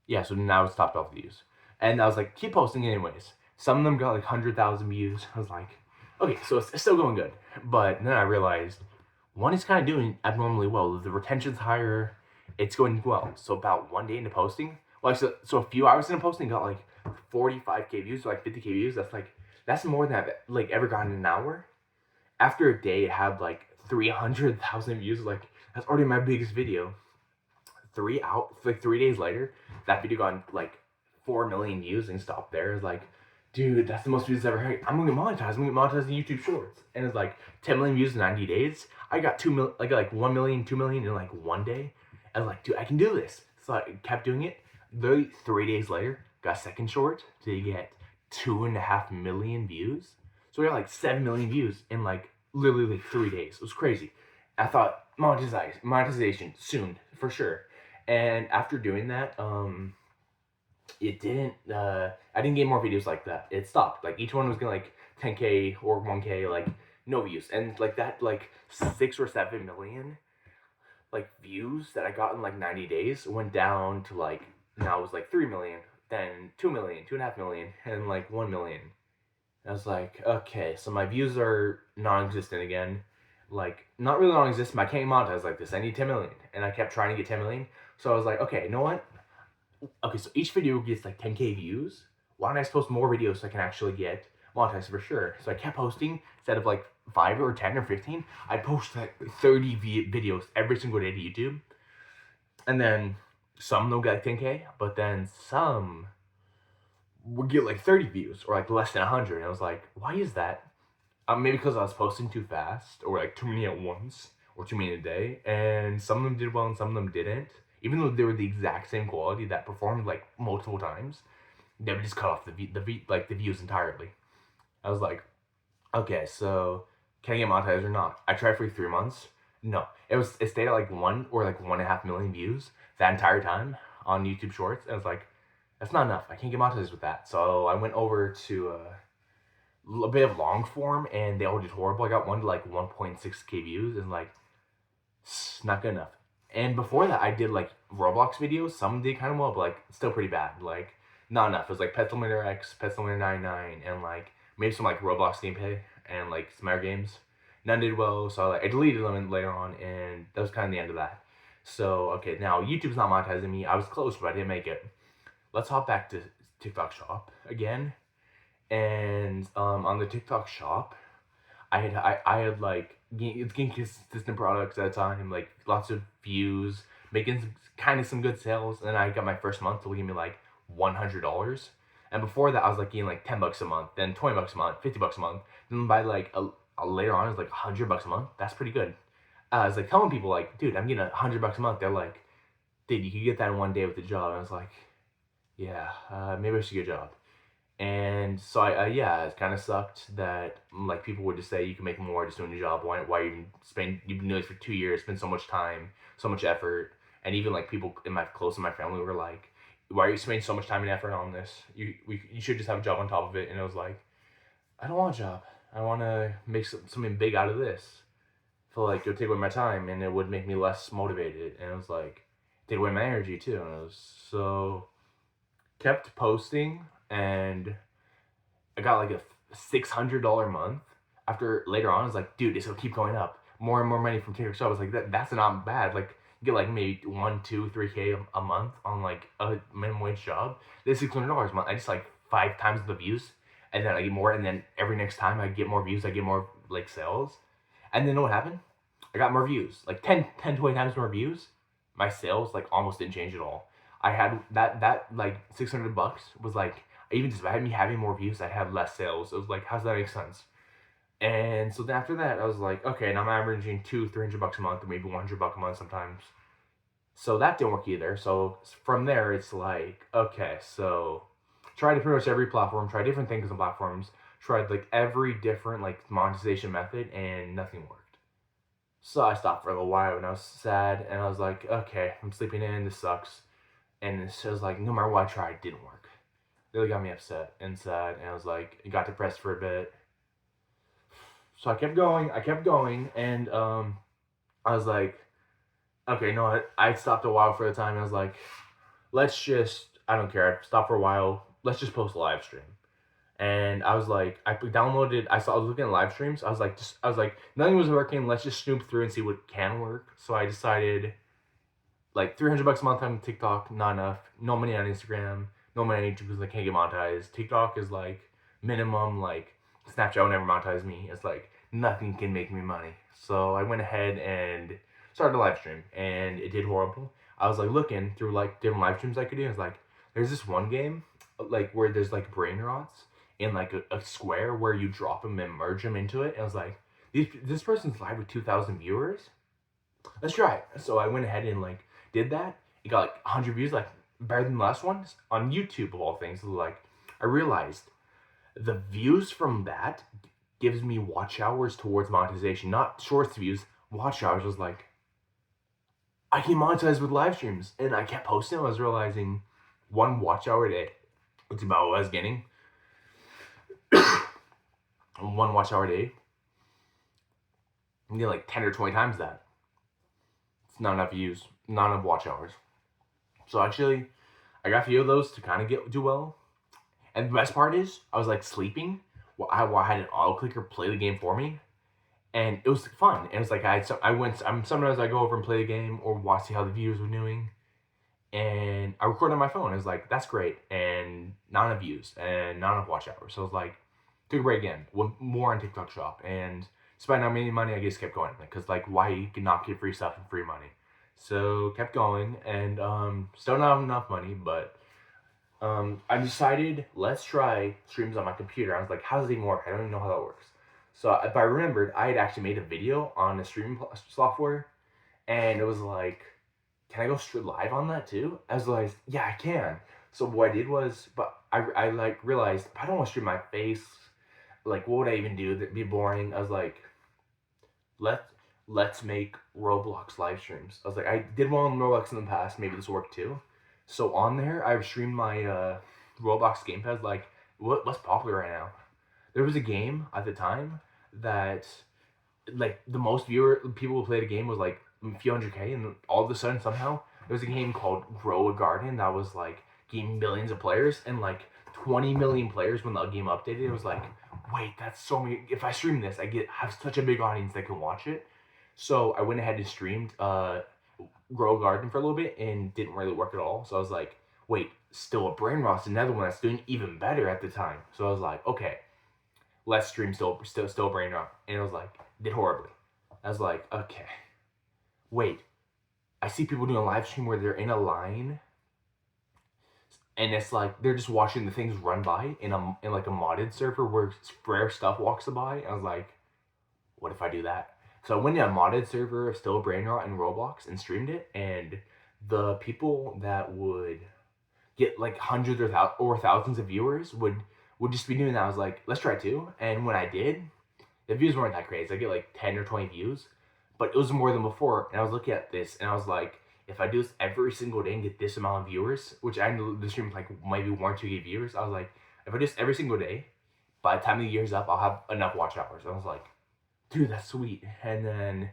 yeah, so now it's stopped all the views. And I was like, keep posting anyways. Some of them got like 100,000 views. I was like, okay, so it's still going good. But then I realized one is kind of doing abnormally well. The retention's higher. It's going well. So about one day into posting, well, so a few hours into posting, got like 45K views, so like 50K views. That's more than I've like ever gotten in an hour. After a day, it had like 300,000 views. Like that's already my biggest video. 3 days later, that video got like 4 million views and stopped there. It's like, dude, that's the most views I've ever had. I'm gonna get monetized. I'm gonna get monetized in YouTube Shorts, and it's like 10 million views in 90 days. I got 2 million, like 1 million, 2 million in like one day. I was like, dude, I can do this. So I kept doing it. Literally 3 days later, got a second short to get 2.5 million views. So we got like 7 million views in like literally like 3 days. It was crazy. I thought monetization soon for sure. And after doing that, it didn't. I didn't get more videos like that. It stopped. Like each one was getting like 10K or 1K, like no views, and like that, like 6 or 7 million like views that I got in like 90 days went down to like now it was like 3 million, then 2 million, 2.5 million, and like 1 million. I was like, okay, so my views are non-existent again. Like, not really non-existent, but I can't monetize like this. I need 10 million. And I kept trying to get 10 million. So I was like, okay, you know what? Okay, so each video gets like 10K views. Why don't I post more videos so I can actually get monetized for sure? So I kept posting instead of like 5 or 10 or 15. I post like 30 videos every single day to YouTube. And then some of them get like 10K, but then some would get like 30 views or like less than 100. And I was like, why is that? Maybe because I was posting too fast or like too many at once or too many a day. And some of them did well and some of them didn't. Even though they were the exact same quality that performed like multiple times, they would just cut off the views entirely. I was like, okay, so can I get monetized or not? I tried for 3 months. No, it stayed at like 1 or like 1.5 million views that entire time on YouTube Shorts. And I was like, that's not enough. I can't get monetized with that. So I went over to a bit of long form, and they all did horrible. I got one to like 1.6K views, and like, not good enough. And before that, I did like Roblox videos. Some did kind of well, but like still pretty bad. Like not enough. It was like Pet Simulator X, Pet Simulator 99, and like maybe some like Roblox gameplay and like some other games. None did well, so I deleted them later on, and that was kind of the end of that. So okay, now YouTube's not monetizing me. I was close, but I didn't make it. Let's hop back to TikTok Shop again. And on the TikTok Shop, I had like it's getting consistent products at a time, like lots of views, making kind of some good sales. And then I got my first month to give me like $100. And before that, I was like getting like $10 a month, then $20 a month, $50 a month. Then by like later on, it was like $100 a month. That's pretty good. I was like telling people like, dude, I'm getting $100 a month. They're like, dude, you could get that in one day with a job. And I was like, yeah, maybe I should get a job. And so yeah, it kind of sucked that like people would just say you can make more just doing your job. Why even spend, you've been doing it for 2 years, spend so much time, so much effort, And even like people close in my family were like, "Why are you spending so much time and effort on this? You should just have a job on top of it." And it was like, I don't want a job. I want to make something big out of this. I feel like it would take away my time and it would make me less motivated. And it was like, take away my energy too. And it was so, kept posting, and I got like a $600 month. After later on, I was like, dude, this will keep going up. More and more money from TikTok. So I was like, that's not bad. Like, you get like maybe 1, 2, 3K a month on like a minimum wage job. This $600 a month. I just like 5 times the views, and then I get more. And then every next time I get more views, I get more like sales. And then you know what happened? I got more views, like 10, 20 times more views. My sales like almost didn't change at all. I had that like $600 was like, even just by me having more views, I had less sales. It was like, how's that make sense? And so then after that, I was like, okay, now I'm averaging $200-300 a month, or maybe $100 a month sometimes. So that didn't work either. So from there, it's like, okay, so tried pretty much every platform, tried different things on platforms, tried like every different like monetization method, and nothing worked. So I stopped for a little while, and I was sad, and I was like, okay, I'm sleeping in, this sucks. And it was like, no matter what I tried, it didn't work. It really got me upset and sad, and I was like, it got depressed for a bit. So I kept going, and I was like, okay, no, I stopped a while for the time, and I was like, let's just, I don't care, I stopped for a while, let's just post a live stream. And I was like, I was looking at live streams, I was like, nothing was working, let's just snoop through and see what can work. So I decided, like, $300 a month on TikTok, not enough, no money on Instagram, no money on YouTube because I can't get monetized. TikTok is like minimum, like Snapchat will never monetize me. It's like nothing can make me money. So I went ahead and started a live stream, and it did horrible. I was like looking through like different live streams I could do. I was like, there's this one game like where there's like brain rots in like a square where you drop them and merge them into it. And I was like, this person's live with 2,000 viewers. Let's try it. So I went ahead and like did that. It got like 100 views, like better than the last one on YouTube of all things. So like I realized the views from that gives me watch hours towards monetization, not shorts views. Watch hours. Was like, I can monetize with live streams, and I kept posting. I was realizing 1 watch hour a day. It's about what I was getting. 1 watch hour a day. I'm getting like 10 or 20 times that. It's not enough views, not enough watch hours. So actually, I got a few of those to kind of do well. And the best part is, I was like sleeping while I had an auto clicker play the game for me, and it was fun. And it's like sometimes I go over and play the game or watch see how the viewers were doing, and I record on my phone. I was like, that's great, and not enough views and not enough watch hours. So I was like, took a break again, more on TikTok Shop, and despite not making money, I just kept going because like why you can not get free stuff and free money. So kept going, and still not enough money, but I decided, let's try streams on my computer. I was like, how does it even work? I don't even know how that works. So if I remembered, I had actually made a video on the streaming software, and it was like, can I go live on that too? I was like, yeah, I can. So what I did was, but I like realized, I don't want to stream my face. Like, what would I even do? That'd be boring. I was like, let's make Roblox live streams. I was like, I did one on Roblox in the past. Maybe this will work too. So on there, I've streamed my Roblox gamepads. Like, what's popular right now? There was a game at the time that, like, the most people who played the game was like a few 100K, and all of a sudden somehow there was a game called Grow a Garden that was like getting millions of players, and like 20 million players when the game updated. It was like, wait, that's so many. If I stream this, have such a big audience that can watch it. So I went ahead and streamed Grow a Garden for a little bit, and didn't really work at all. So I was like, wait, still a brain rot's another one that's doing even better at the time. So I was like, okay, let's stream still brain rot, and it was like, did horribly. I was like, okay, wait, I see people doing a live stream where they're in a line, and it's like they're just watching the things run by in like a modded server where rare stuff walks by. I was like, what if I do that? So I went to a modded server of Still Brain Rot and Roblox and streamed it, and the people that would get like hundreds or thousands of viewers would just be doing that. I was like, let's try it too. And when I did, the views weren't that crazy. I get like 10 or 20 views, but it was more than before. And I was looking at this, and I was like, if I do this every single day and get this amount of viewers, which I know the stream like maybe 1 or 2 viewers, I was like, if I do this every single day, by the time the year's up, I'll have enough watch hours. I was like, dude, that's sweet. And then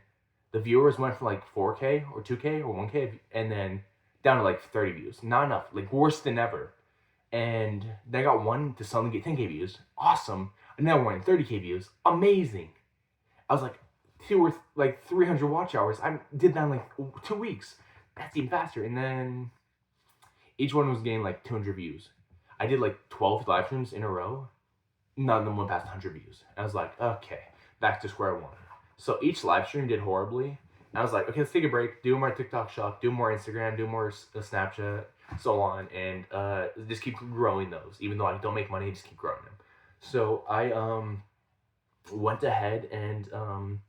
the viewers went from like 4K or 2K or 1K, and then down to like 30 views. Not enough, like worse than ever. And then I got one to suddenly get 10K views. Awesome. Another one, 30K views. Amazing. I was like, 300 watch hours. I did that in like 2 weeks. That's even faster. And then each one was getting like 200 views. I did like 12 live streams in a row. None of them went past 100 views. I was like, okay, back to square one. So each live stream did horribly. I was like, okay, let's take a break, do more TikTok shop, do more Instagram, do more Snapchat, so on, and just keep growing those. Even though I don't make money, just keep growing them. So I went ahead and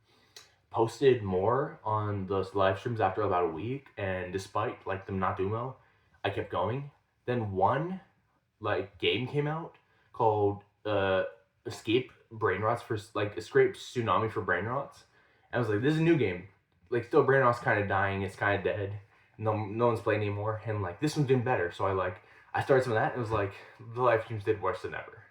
posted more on those live streams after about a week, and despite like them not doing well, I kept going. Then one like game came out called Escape Brain Rots for like Escape Tsunami for Brain Rots. And I was like, this is a new game. Like still Brain Rot's kind of dying, it's kind of dead. No one's playing anymore. And like this one's doing better. So I started some of that, and it was like the live streams did worse than ever.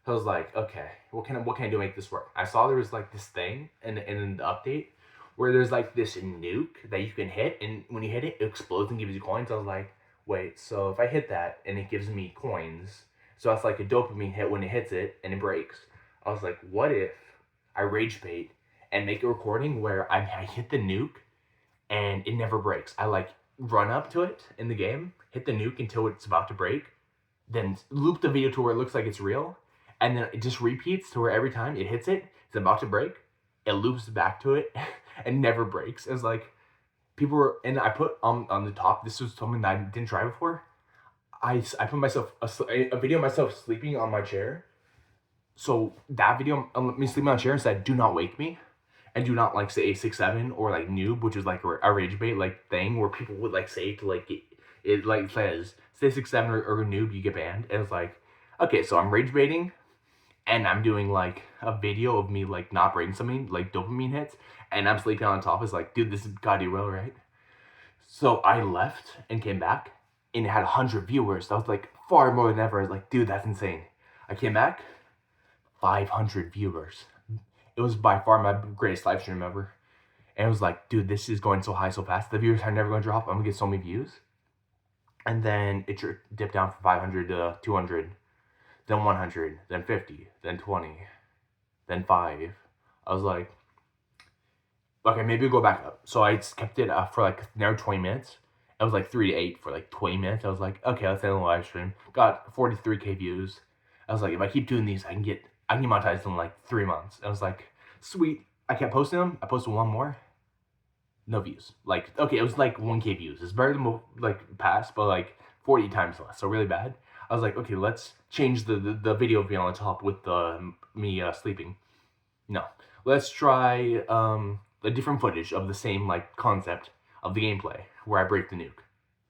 So I was like, okay, what can I do to make this work? I saw there was like this thing in the update where there's like this nuke that you can hit, and when you hit it, it explodes and gives you coins. I was like, wait, so if I hit that and it gives me coins, so that's like a dopamine hit when it hits it and it breaks. I was like, what if I rage bait and make a recording where I hit the nuke and it never breaks? I like run up to it in the game, hit the nuke until it's about to break, then loop the video to where it looks like it's real, and then it just repeats to where every time it hits it, it's about to break, it loops back to it and never breaks. It was like, people were, and I put on the top, this was something that I didn't try before. I put myself a video of myself sleeping on my chair. So that video, me sleeping on a chair, said, "Do not wake me," and do not like say 6-7 or like noob, which is like a rage bait like thing where people would like say to like it like says say 6-7 or noob, you get banned. And it's like, okay, so I'm rage baiting, and I'm doing like a video of me like not breaking something like dopamine hits, and I'm sleeping on top. It's like, dude, this is gotta do well, right? So I left and came back, and it had 100 viewers. That was like far more than ever. I was like, dude, that's insane. I came back, 500 viewers. It was by far my greatest live stream ever. And it was like, dude, this is going so high so fast. The viewers are never going to drop. I'm going to get so many views. And then it dipped down from 500 to 200, then 100, then 50, then 20, then 5. I was like, okay, maybe we'll go back up. So I kept it for like now 20 minutes. It was like 3 to 8 for like 20 minutes. I was like, okay, let's end the live stream. Got 43K views. I was like, if I keep doing these, I can get monetized in like 3 months. I was like, sweet. I kept posting them. I posted one more. No views. Like, okay, it was like 1K views. It's better than like past, but like 40 times less. So really bad. I was like, okay, let's change the video being on the top with me sleeping. No, let's try a different footage of the same like concept of the gameplay where I break the nuke.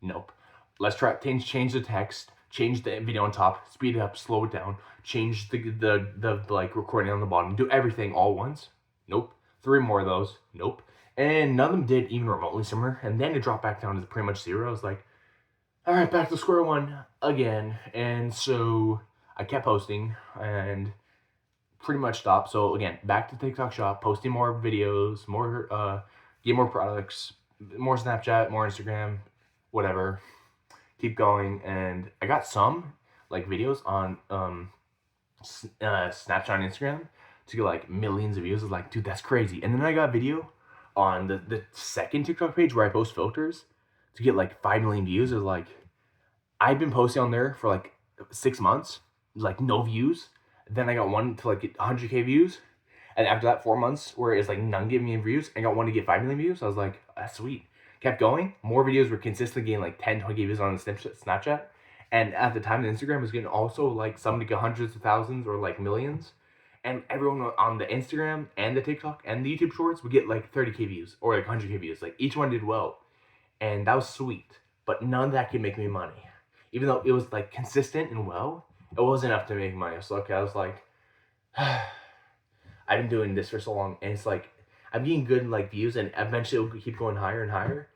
Nope. Let's try change the text, change the video on top, speed it up, slow it down, change the like recording on the bottom, do everything all once. Nope. 3 more of those. Nope. And none of them did even remotely similar. And then it dropped back down to pretty much 0. I was like, all right, back to square one again. And so I kept posting and pretty much stopped. So again, back to TikTok shop, posting more videos, more get more products, more Snapchat, more Instagram, whatever. Keep going. And I got some like videos on Snapchat and Instagram to get like millions of views. I was like, dude, that's crazy. And then I got a video on the second TikTok page where I post filters to get like 5 million views. It was like, I've been posting on there for like 6 months, like no views. Then I got one to like get 100K views. And after that, 4 months where it's like none giving me views, I got one to get 5 million views. I was like, that's sweet. Kept going. More videos were consistently getting like 10, 20 views on the Snapchat. And at the time, the Instagram was getting also like some to get hundreds of thousands or like millions. And everyone on the Instagram and the TikTok and the YouTube Shorts would get like 30K views or like 100K views. Like each one did well. And that was sweet. But none of that could make me money. Even though it was like consistent and well, it wasn't enough to make money. So okay, I was like, I've been doing this for so long. And it's like, I'm getting good like views and eventually it'll keep going higher and higher.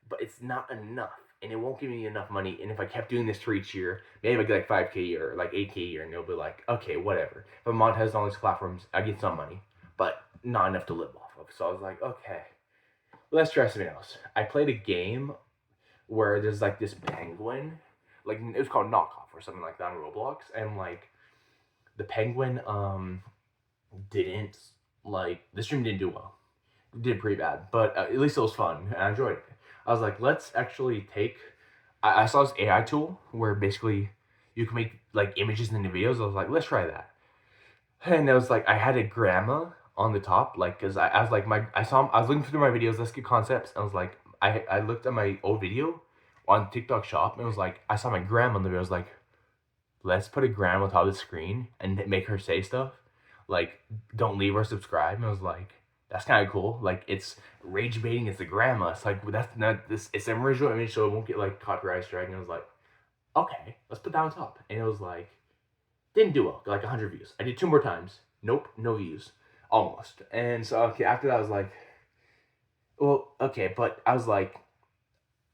but it's not enough, and it won't give me enough money. And if I kept doing this for each year, maybe I get like 5K a year, or like 8K a year, and it'll be like, okay, whatever. If I monetize on these platforms, I get some money, but not enough to live off of. So I was like, okay, let's try something else. I played a game where there's like this penguin, like it was called Knockoff or something like that on Roblox, and like the penguin didn't like the stream didn't do well. It did pretty bad, but at least it was fun and I enjoyed it. I was like, let's actually take. I saw this AI tool where basically you can make like images into videos. I was like, let's try that. And I was like, I had a grandma on the top, like, cause I was like, I was looking through my videos, let's get concepts. And I was like, I looked at my old video on TikTok Shop, and it was like, I saw my grandma in the video. I was like, let's put a grandma on top of the screen and make her say stuff, like, don't leave or subscribe. And I was like, that's kind of cool. Like, it's rage baiting. It's the grandma. It's like, that's not this. It's an original image, so it won't get like copyright strike. And I was like, okay, let's put that on top. And it was like, didn't do well. Got like 100 views. I did 2 more times. Nope, no views. Almost. And so okay, after that I was like, well, okay, but I was like,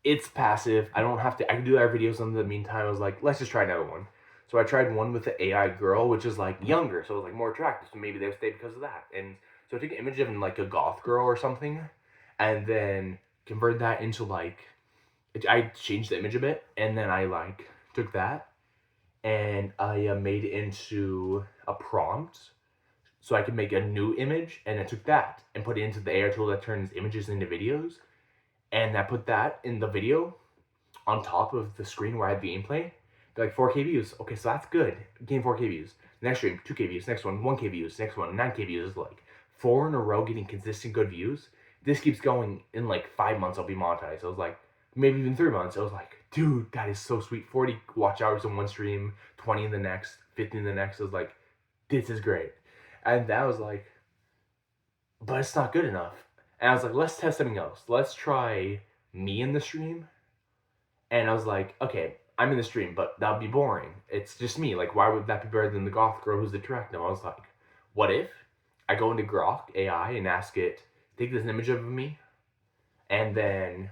it's passive. I don't have to. I can do other videos in the meantime. I was like, let's just try another one. So I tried one with the AI girl, which is like younger, so it was like more attractive. So maybe they would stay because of that. And so I took an image of like a goth girl or something, and then converted that into like, I changed the image a bit, and then I like took that and I made it into a prompt so I could make a new image, and I took that and put it into the AI tool that turns images into videos, and I put that in the video on top of the screen where I had the gameplay. They're like 4K views. Okay, so that's good. Game 4K views. Next stream 2K views. Next one 1K views. Next one 9K views. Like 4 in a row getting consistent good views. This keeps going. In like 5 months I'll be monetized. I was like, maybe even 3 months. I was like, dude, that is so sweet. 40 watch hours in one stream, 20 in the next, 50 in the next. I was like, this is great. And that was like, but it's not good enough. And I was like, let's test something else. Let's try me in the stream. And I was like, okay, I'm in the stream, but that would be boring. It's just me. Like, why would that be better than the goth girl who's attractive? I was like, what if I go into Grok AI and ask it, take this image of me, and then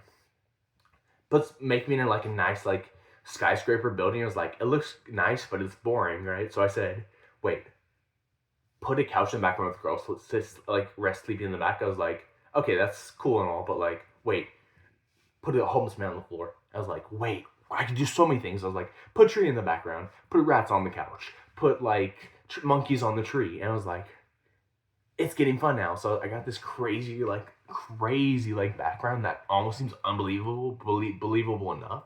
make me in like a nice like skyscraper building. I was like, it looks nice, but it's boring, right? So I said, wait, put a couch in the background with girls, so it's just like rest sleeping in the back. I was like, okay, that's cool and all, but like, wait, put a homeless man on the floor. I was like, wait, I could do so many things. I was like, put a tree in the background, put rats on the couch, put like monkeys on the tree. And I was like, it's getting fun now. So I got this crazy like background that almost seems unbelievable, believable enough.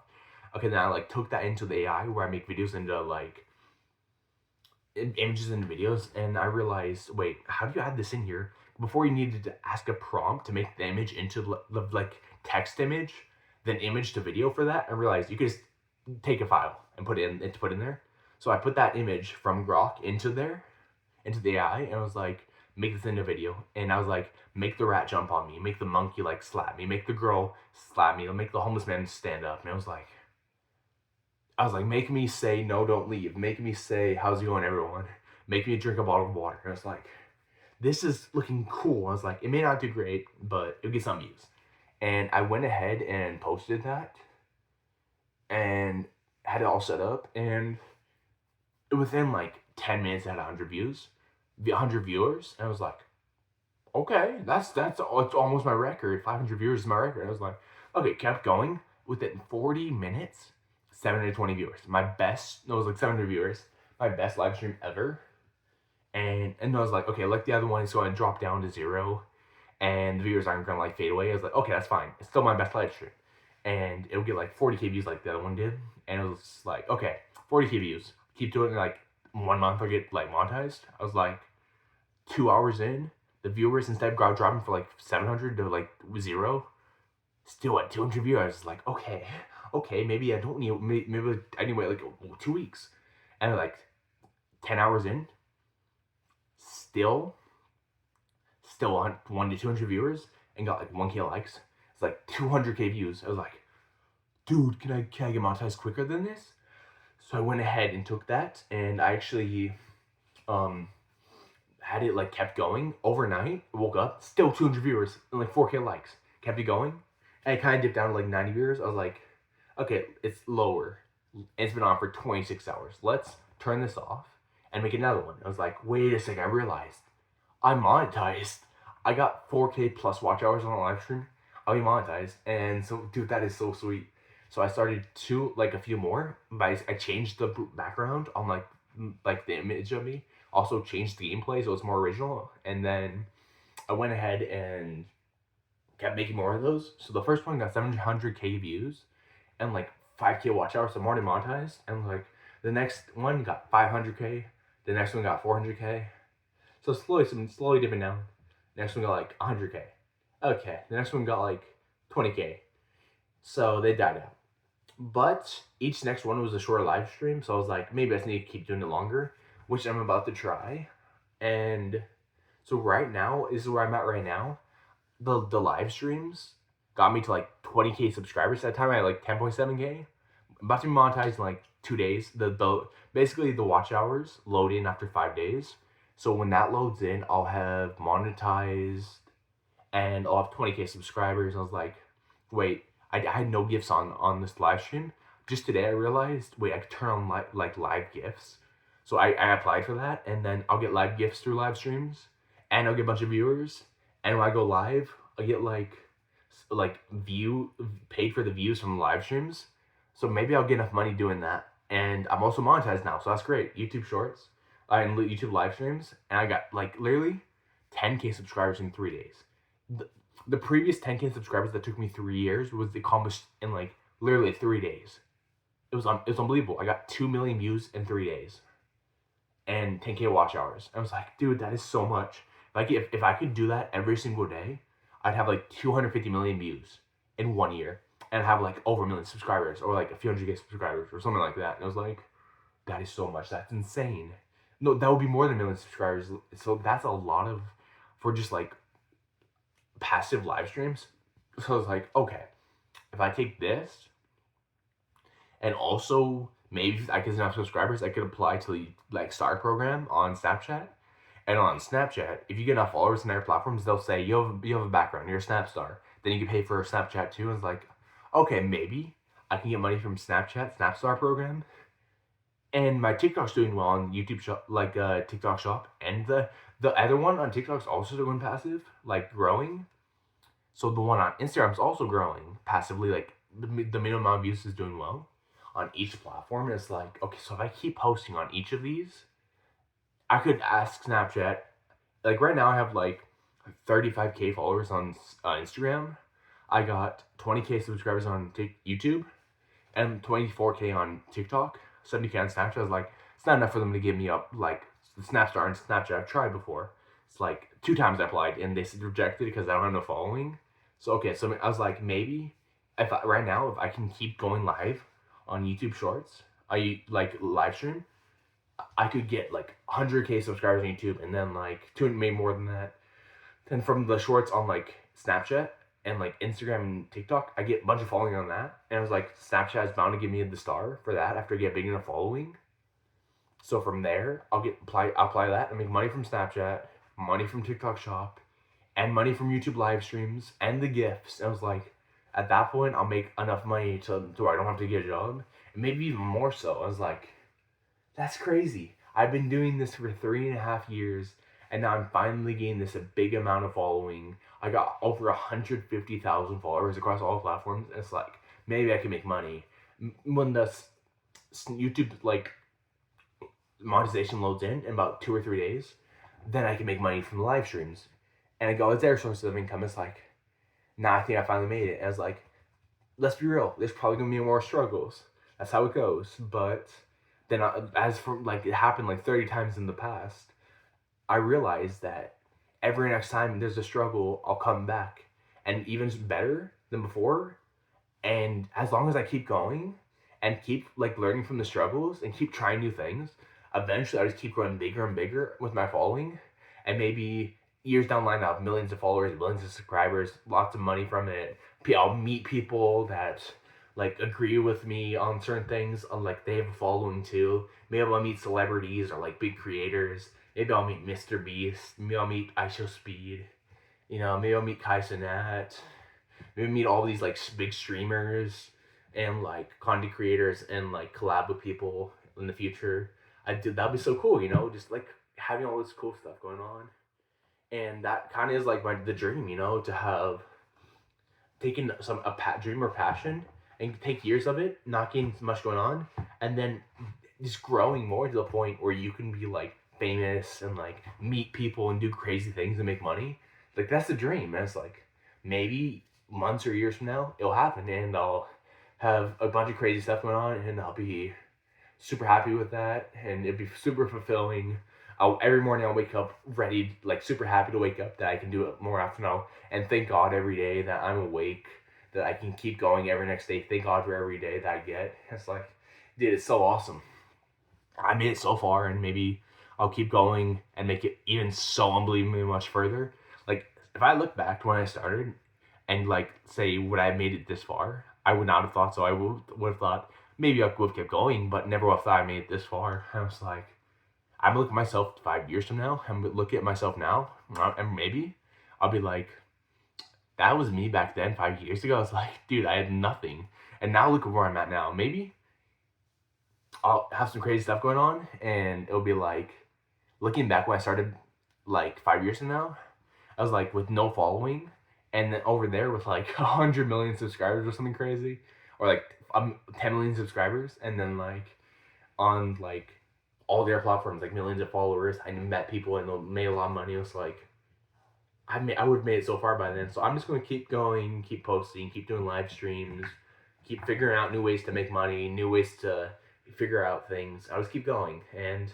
Okay, then I like took that into the AI where I make videos into like images and videos, and I realized, wait, how do you add this in here? Before you needed to ask a prompt to make the image into the like text image, then image to video for that. I realized you could just take a file and put in there. So I put that image from Grok into there, into the AI, and I was like, make this into a video. And I was like, make the rat jump on me, make the monkey like slap me, make the girl slap me, make the homeless man stand up. And I was like, make me say no, don't leave. Make me say, how's it going, everyone? Make me drink a bottle of water. And I was like, this is looking cool. I was like, it may not do great, but it'll get some views. And I went ahead and posted that and had it all set up. And within like 10 minutes, I had 100 views, 100 viewers. And I was like, okay, it's almost my record. 500 viewers is my record. I was like, okay, kept going. Within 40 minutes, 720 viewers. My best, no, it was like 700 viewers. My best live stream ever. And I was like, okay, like the other one is going to drop down to 0. And the viewers aren't going to like fade away. I was like, okay, that's fine. It's still my best live stream. And it'll get like 40K views like the other one did. And it was like, okay, 40K views. Keep doing it like 1 month I'll get like monetized. I was like 2 hours in. The viewers instead of dropping for like 700 to like 0. Still at 200 viewers. I was like, okay, maybe I don't need, maybe I need to wait like 2 weeks. And like 10 hours in, still 1 to 200 viewers and got like 1K likes. It's like 200K views. I was like, dude, can I get monetized quicker than this? So I went ahead and took that, and I actually had it like kept going overnight. Woke up, still 200 viewers and like 4K likes. Kept it going. and it kind of dipped down to like 90 viewers. I was like, okay, it's lower. It's been on for 26 hours. Let's turn this off and make another one. I was like, wait a second, I realized I'm monetized. I got 4K plus watch hours on a live stream. I'll be monetized. And so, dude, that is so sweet. So I started a few more, but I changed the background on like the image of me. Also changed the gameplay so it's more original. And then I went ahead and kept making more of those. So the first one got 700K views and like 5K watch hours. So I'm already monetized. And like the next one got 500K. The next one got 400K. So slowly dipping down. Next one got like 100K. Okay. The next one got like 20K. So they died out. But each next one was a shorter live stream. So I was like, maybe I just need to keep doing it longer, which I'm about to try. And so right now, this is where I'm at right now. The live streams got me to like 20K subscribers. At that time I had like 10.7K. I'm about to be monetized in like 2 days. Basically the watch hours load in after 5 days. So when that loads in, I'll have monetized and I'll have 20K subscribers. I was like, wait, I had no gifts on this live stream. Just today I realized, wait, I could turn on like live gifts. So I applied for that, and then I'll get live gifts through live streams, and I'll get a bunch of viewers. And when I go live, I get like paid for the views from live streams. So maybe I'll get enough money doing that. And I'm also monetized now, so that's great. YouTube Shorts and YouTube live streams, and I got like literally 10K subscribers in 3 days. The previous 10K subscribers that took me 3 years was accomplished in like literally 3 days. It was unbelievable. I got 2 million views in 3 days and 10K watch hours. I was like, dude, that is so much. If I could do that every single day, I'd have like 250 million views in 1 year and have like over a million subscribers or like a few hundred K subscribers or something like that. And I was like, that is so much. That's insane. No, that would be more than a million subscribers. So that's a lot of for just like passive live streams. So I was like, okay, if I take this and also maybe I get enough subscribers, I could apply to the like star program on Snapchat. And on Snapchat, if you get enough followers in their platforms, they'll say you have a background, you're a Snap star. Then you can pay for Snapchat too. And it's like, okay, maybe I can get money from Snapchat Snap Star program. And my TikTok's doing well on YouTube shop, TikTok shop, and the other one on TikTok's also doing passive, like growing. So the one on Instagram's also growing passively, like the minimum amount of views is doing well on each platform. It's like, okay, so if I keep posting on each of these, I could ask Snapchat. Like right now, I have like 35K followers on Instagram. I got 20K subscribers on YouTube, and 24K on TikTok. 70K on Snapchat. I was like, it's not enough for them to give me up like Snapstar and Snapchat. I've tried before. It's like 2 times I applied and they rejected because I don't have no following. So okay, so I was like, maybe if I can keep going live on YouTube Shorts, I like live stream, I could get like 100K subscribers on YouTube and then like 200, maybe more than that. Then from the shorts on like Snapchat and like Instagram and TikTok, I get a bunch of following on that. And I was like, Snapchat is bound to give me the star for that after I get big enough following. So from there, I'll apply that and make money from Snapchat, money from TikTok Shop, and money from YouTube live streams and the gifts. And I was like, at that point, I'll make enough money to where I don't have to get a job, and maybe even more so. I was like, that's crazy. I've been doing this for 3.5 years, and now I'm finally getting this a big amount of following. I got over 150,000 followers across all platforms. It's like, maybe I can make money. When the YouTube like monetization loads in about 2 or 3 days, then I can make money from the live streams. And I go, it's their source of income. It's like, nah, I think I finally made it. And I was like, let's be real. There's probably going to be more struggles. That's how it goes. But then as for like, it happened like 30 times in the past, I realized that every next time there's a struggle, I'll come back and even better than before. And as long as I keep going and keep like learning from the struggles and keep trying new things, eventually I just keep growing bigger and bigger with my following. And maybe years down the line, I'll have millions of followers, millions of subscribers, lots of money from it. I'll meet people that like agree with me on certain things, like they have a following too. Maybe I'll meet celebrities or like big creators. Maybe I'll meet Mr. Beast. Maybe I'll meet IShowSpeed. Maybe I'll meet Kai Cenat. maybe meet all these like big streamers and like content creators and like collab with people in the future. That'd be so cool, just like having all this cool stuff going on. And that kind of is like the dream, to have taken dream or passion and take years of it, not getting much going on, and then just growing more to the point where you can be like famous and like meet people and do crazy things and make money. Like that's the dream. And it's like maybe months or years from now it'll happen and I'll have a bunch of crazy stuff going on and I'll be super happy with that and it'd be super fulfilling. Every morning I'll wake up ready, like super happy to wake up that I can do it more often now, and thank God every day that I'm awake, that I can keep going every next day. Thank God for every day that I get. It's like, dude, it's so awesome. I made it so far, and maybe I'll keep going and make it even so unbelievably much further. Like if I look back to when I started and like say would I have made it this far, I would not have thought so. I would have thought maybe I would have kept going, but never would have thought I made it this far. I was like, I'm looking at myself 5 years from now. I'm looking at myself now, and maybe I'll be like, that was me back then 5 years ago. I was like, dude, I had nothing, and now look at where I'm at now. Maybe I'll have some crazy stuff going on, and it'll be like, looking back when I started, like 5 years from now, I was like with no following, and then over there with like 100 million subscribers or something crazy, or like 10 million subscribers, and then like on like all their platforms, like millions of followers. I met people and made a lot of money. It was like I would have made it so far by then. So I'm just going to keep going, keep posting, keep doing live streams, keep figuring out new ways to make money, new ways to figure out things. I'll just keep going, and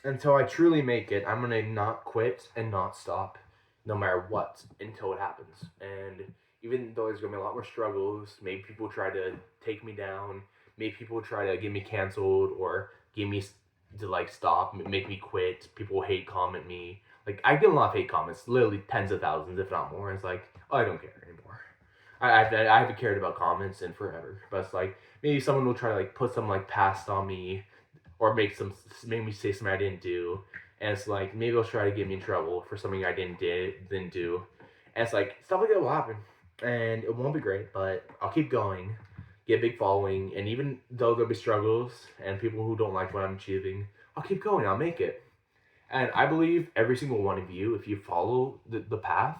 until I truly make it, I'm gonna not quit and not stop, no matter what, until it happens. And even though there's gonna be a lot more struggles, maybe people try to take me down, maybe people try to get me canceled or get me to like stop, make me quit. People hate comment me. Like I get a lot of hate comments, literally tens of thousands, if not more. It's like, oh, I don't care anymore. I haven't cared about comments in forever. But it's like maybe someone will try to like put some like past on me or make me say something I didn't do, and it's like maybe they'll try to get me in trouble for something I didn't do, and it's like stuff like that will happen, and it won't be great, but I'll keep going, get a big following, and even though there'll be struggles and people who don't like what I'm achieving, I'll keep going. I'll make it, and I believe every single one of you, if you follow the path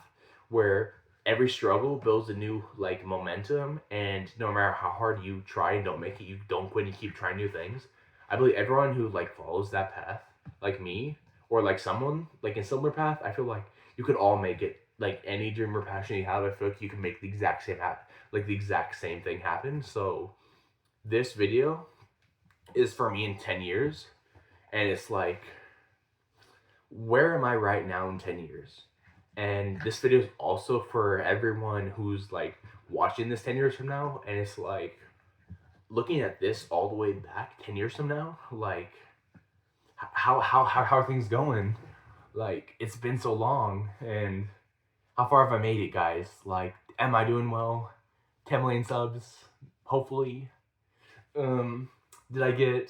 where every struggle builds a new like momentum, and no matter how hard you try and don't make it, you don't quit and you keep trying new things. I believe everyone who like follows that path, like me, or like someone like in similar path, I feel like you could all make it. Like any dream or passion you have, I feel like you can make the exact same thing happen. So this video is for me in 10 years, and it's like, where am I right now in 10 years? And this video is also for everyone who's like watching this 10 years from now, and it's like looking at this all the way back 10 years from now, like how are things going? Like it's been so long, and how far have I made it, guys? Like, am I doing well? 10 million subs, hopefully. Did I get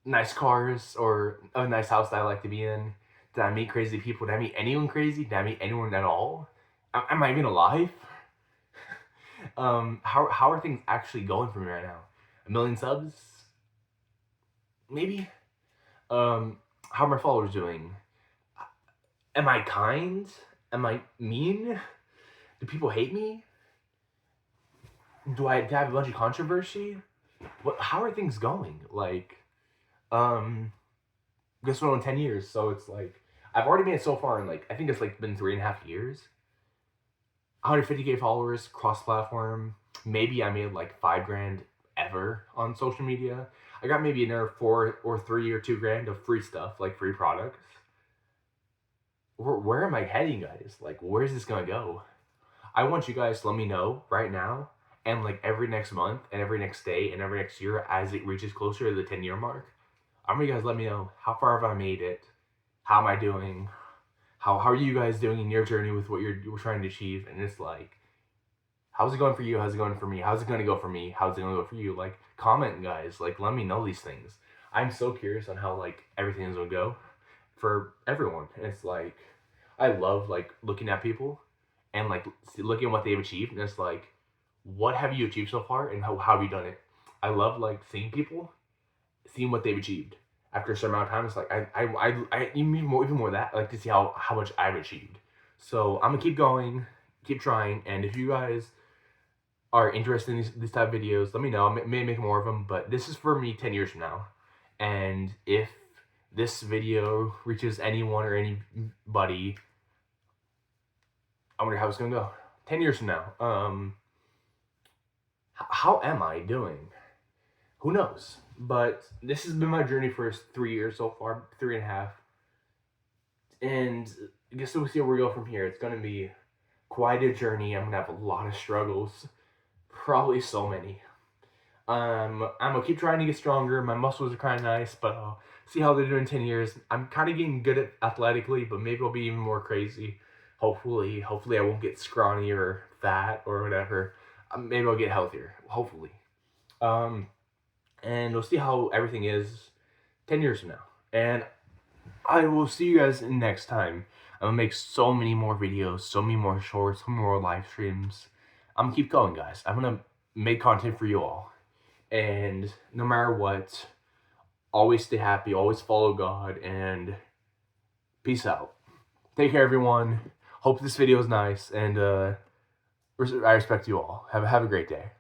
nice cars or a nice house that I like to be in? Did I meet crazy people? Did I meet anyone crazy? Did I meet anyone at all? Am I even alive? How are things actually going for me right now? 1 million subs? Maybe? How are my followers doing? Am I kind? Am I mean? Do people hate me? Do I have a bunch of controversy? How are things going? Like, guess what? In 10 years, so it's like I've already made it so far in like I think it's like been 3.5 years. 150K followers, cross-platform. Maybe I made like $5,000 ever on social media. I got maybe another 4 or 3 or $2,000 of free stuff, like free products. Where am I heading, guys? Like, where's this gonna go? I want you guys to let me know right now, and like every next month, and every next day, and every next year as it reaches closer to the 10-year mark. I want you guys let me know, how far have I made it? How am I doing? How are you guys doing in your journey with what you're trying to achieve? And it's like, how's it going for you? How's it going for me? How's it going to go for me? How's it going to go for you? Like, comment, guys. Like, let me know these things. I'm so curious on how, like, everything is going to go for everyone. And it's like, I love, like, looking at people and like looking at what they've achieved, and it's like, what have you achieved so far, and how have you done it? I love like seeing people, seeing what they've achieved after a certain amount of time. It's like I even more that I like to see how much I've achieved. So I'm gonna keep going, keep trying, and if you guys are interested in these type of videos, let me know. I may make more of them, but this is for me 10 years from now. And if this video reaches anyone or anybody, I wonder how it's gonna go 10 years from now. How am I doing? Who knows? But this has been my journey for 3 years so far, 3.5. And I guess we'll see where we go from here. It's gonna be quite a journey. I'm gonna have a lot of struggles, probably so many. I'm gonna keep trying to get stronger. My muscles are kind of nice, but I'll see how they're doing in 10 years. I'm kind of getting good at athletically, but maybe I'll be even more crazy. Hopefully I won't get scrawny or fat or whatever. Maybe I'll get healthier. Hopefully. And we'll see how everything is 10 years from now. And I will see you guys next time. I'm gonna make so many more videos, so many more shorts, so many more live streams. I'm gonna keep going, guys. I'm gonna make content for you all. And no matter what, always stay happy, always follow God, and peace out. Take care, everyone. Hope this video is nice, and I respect you all. Have a great day.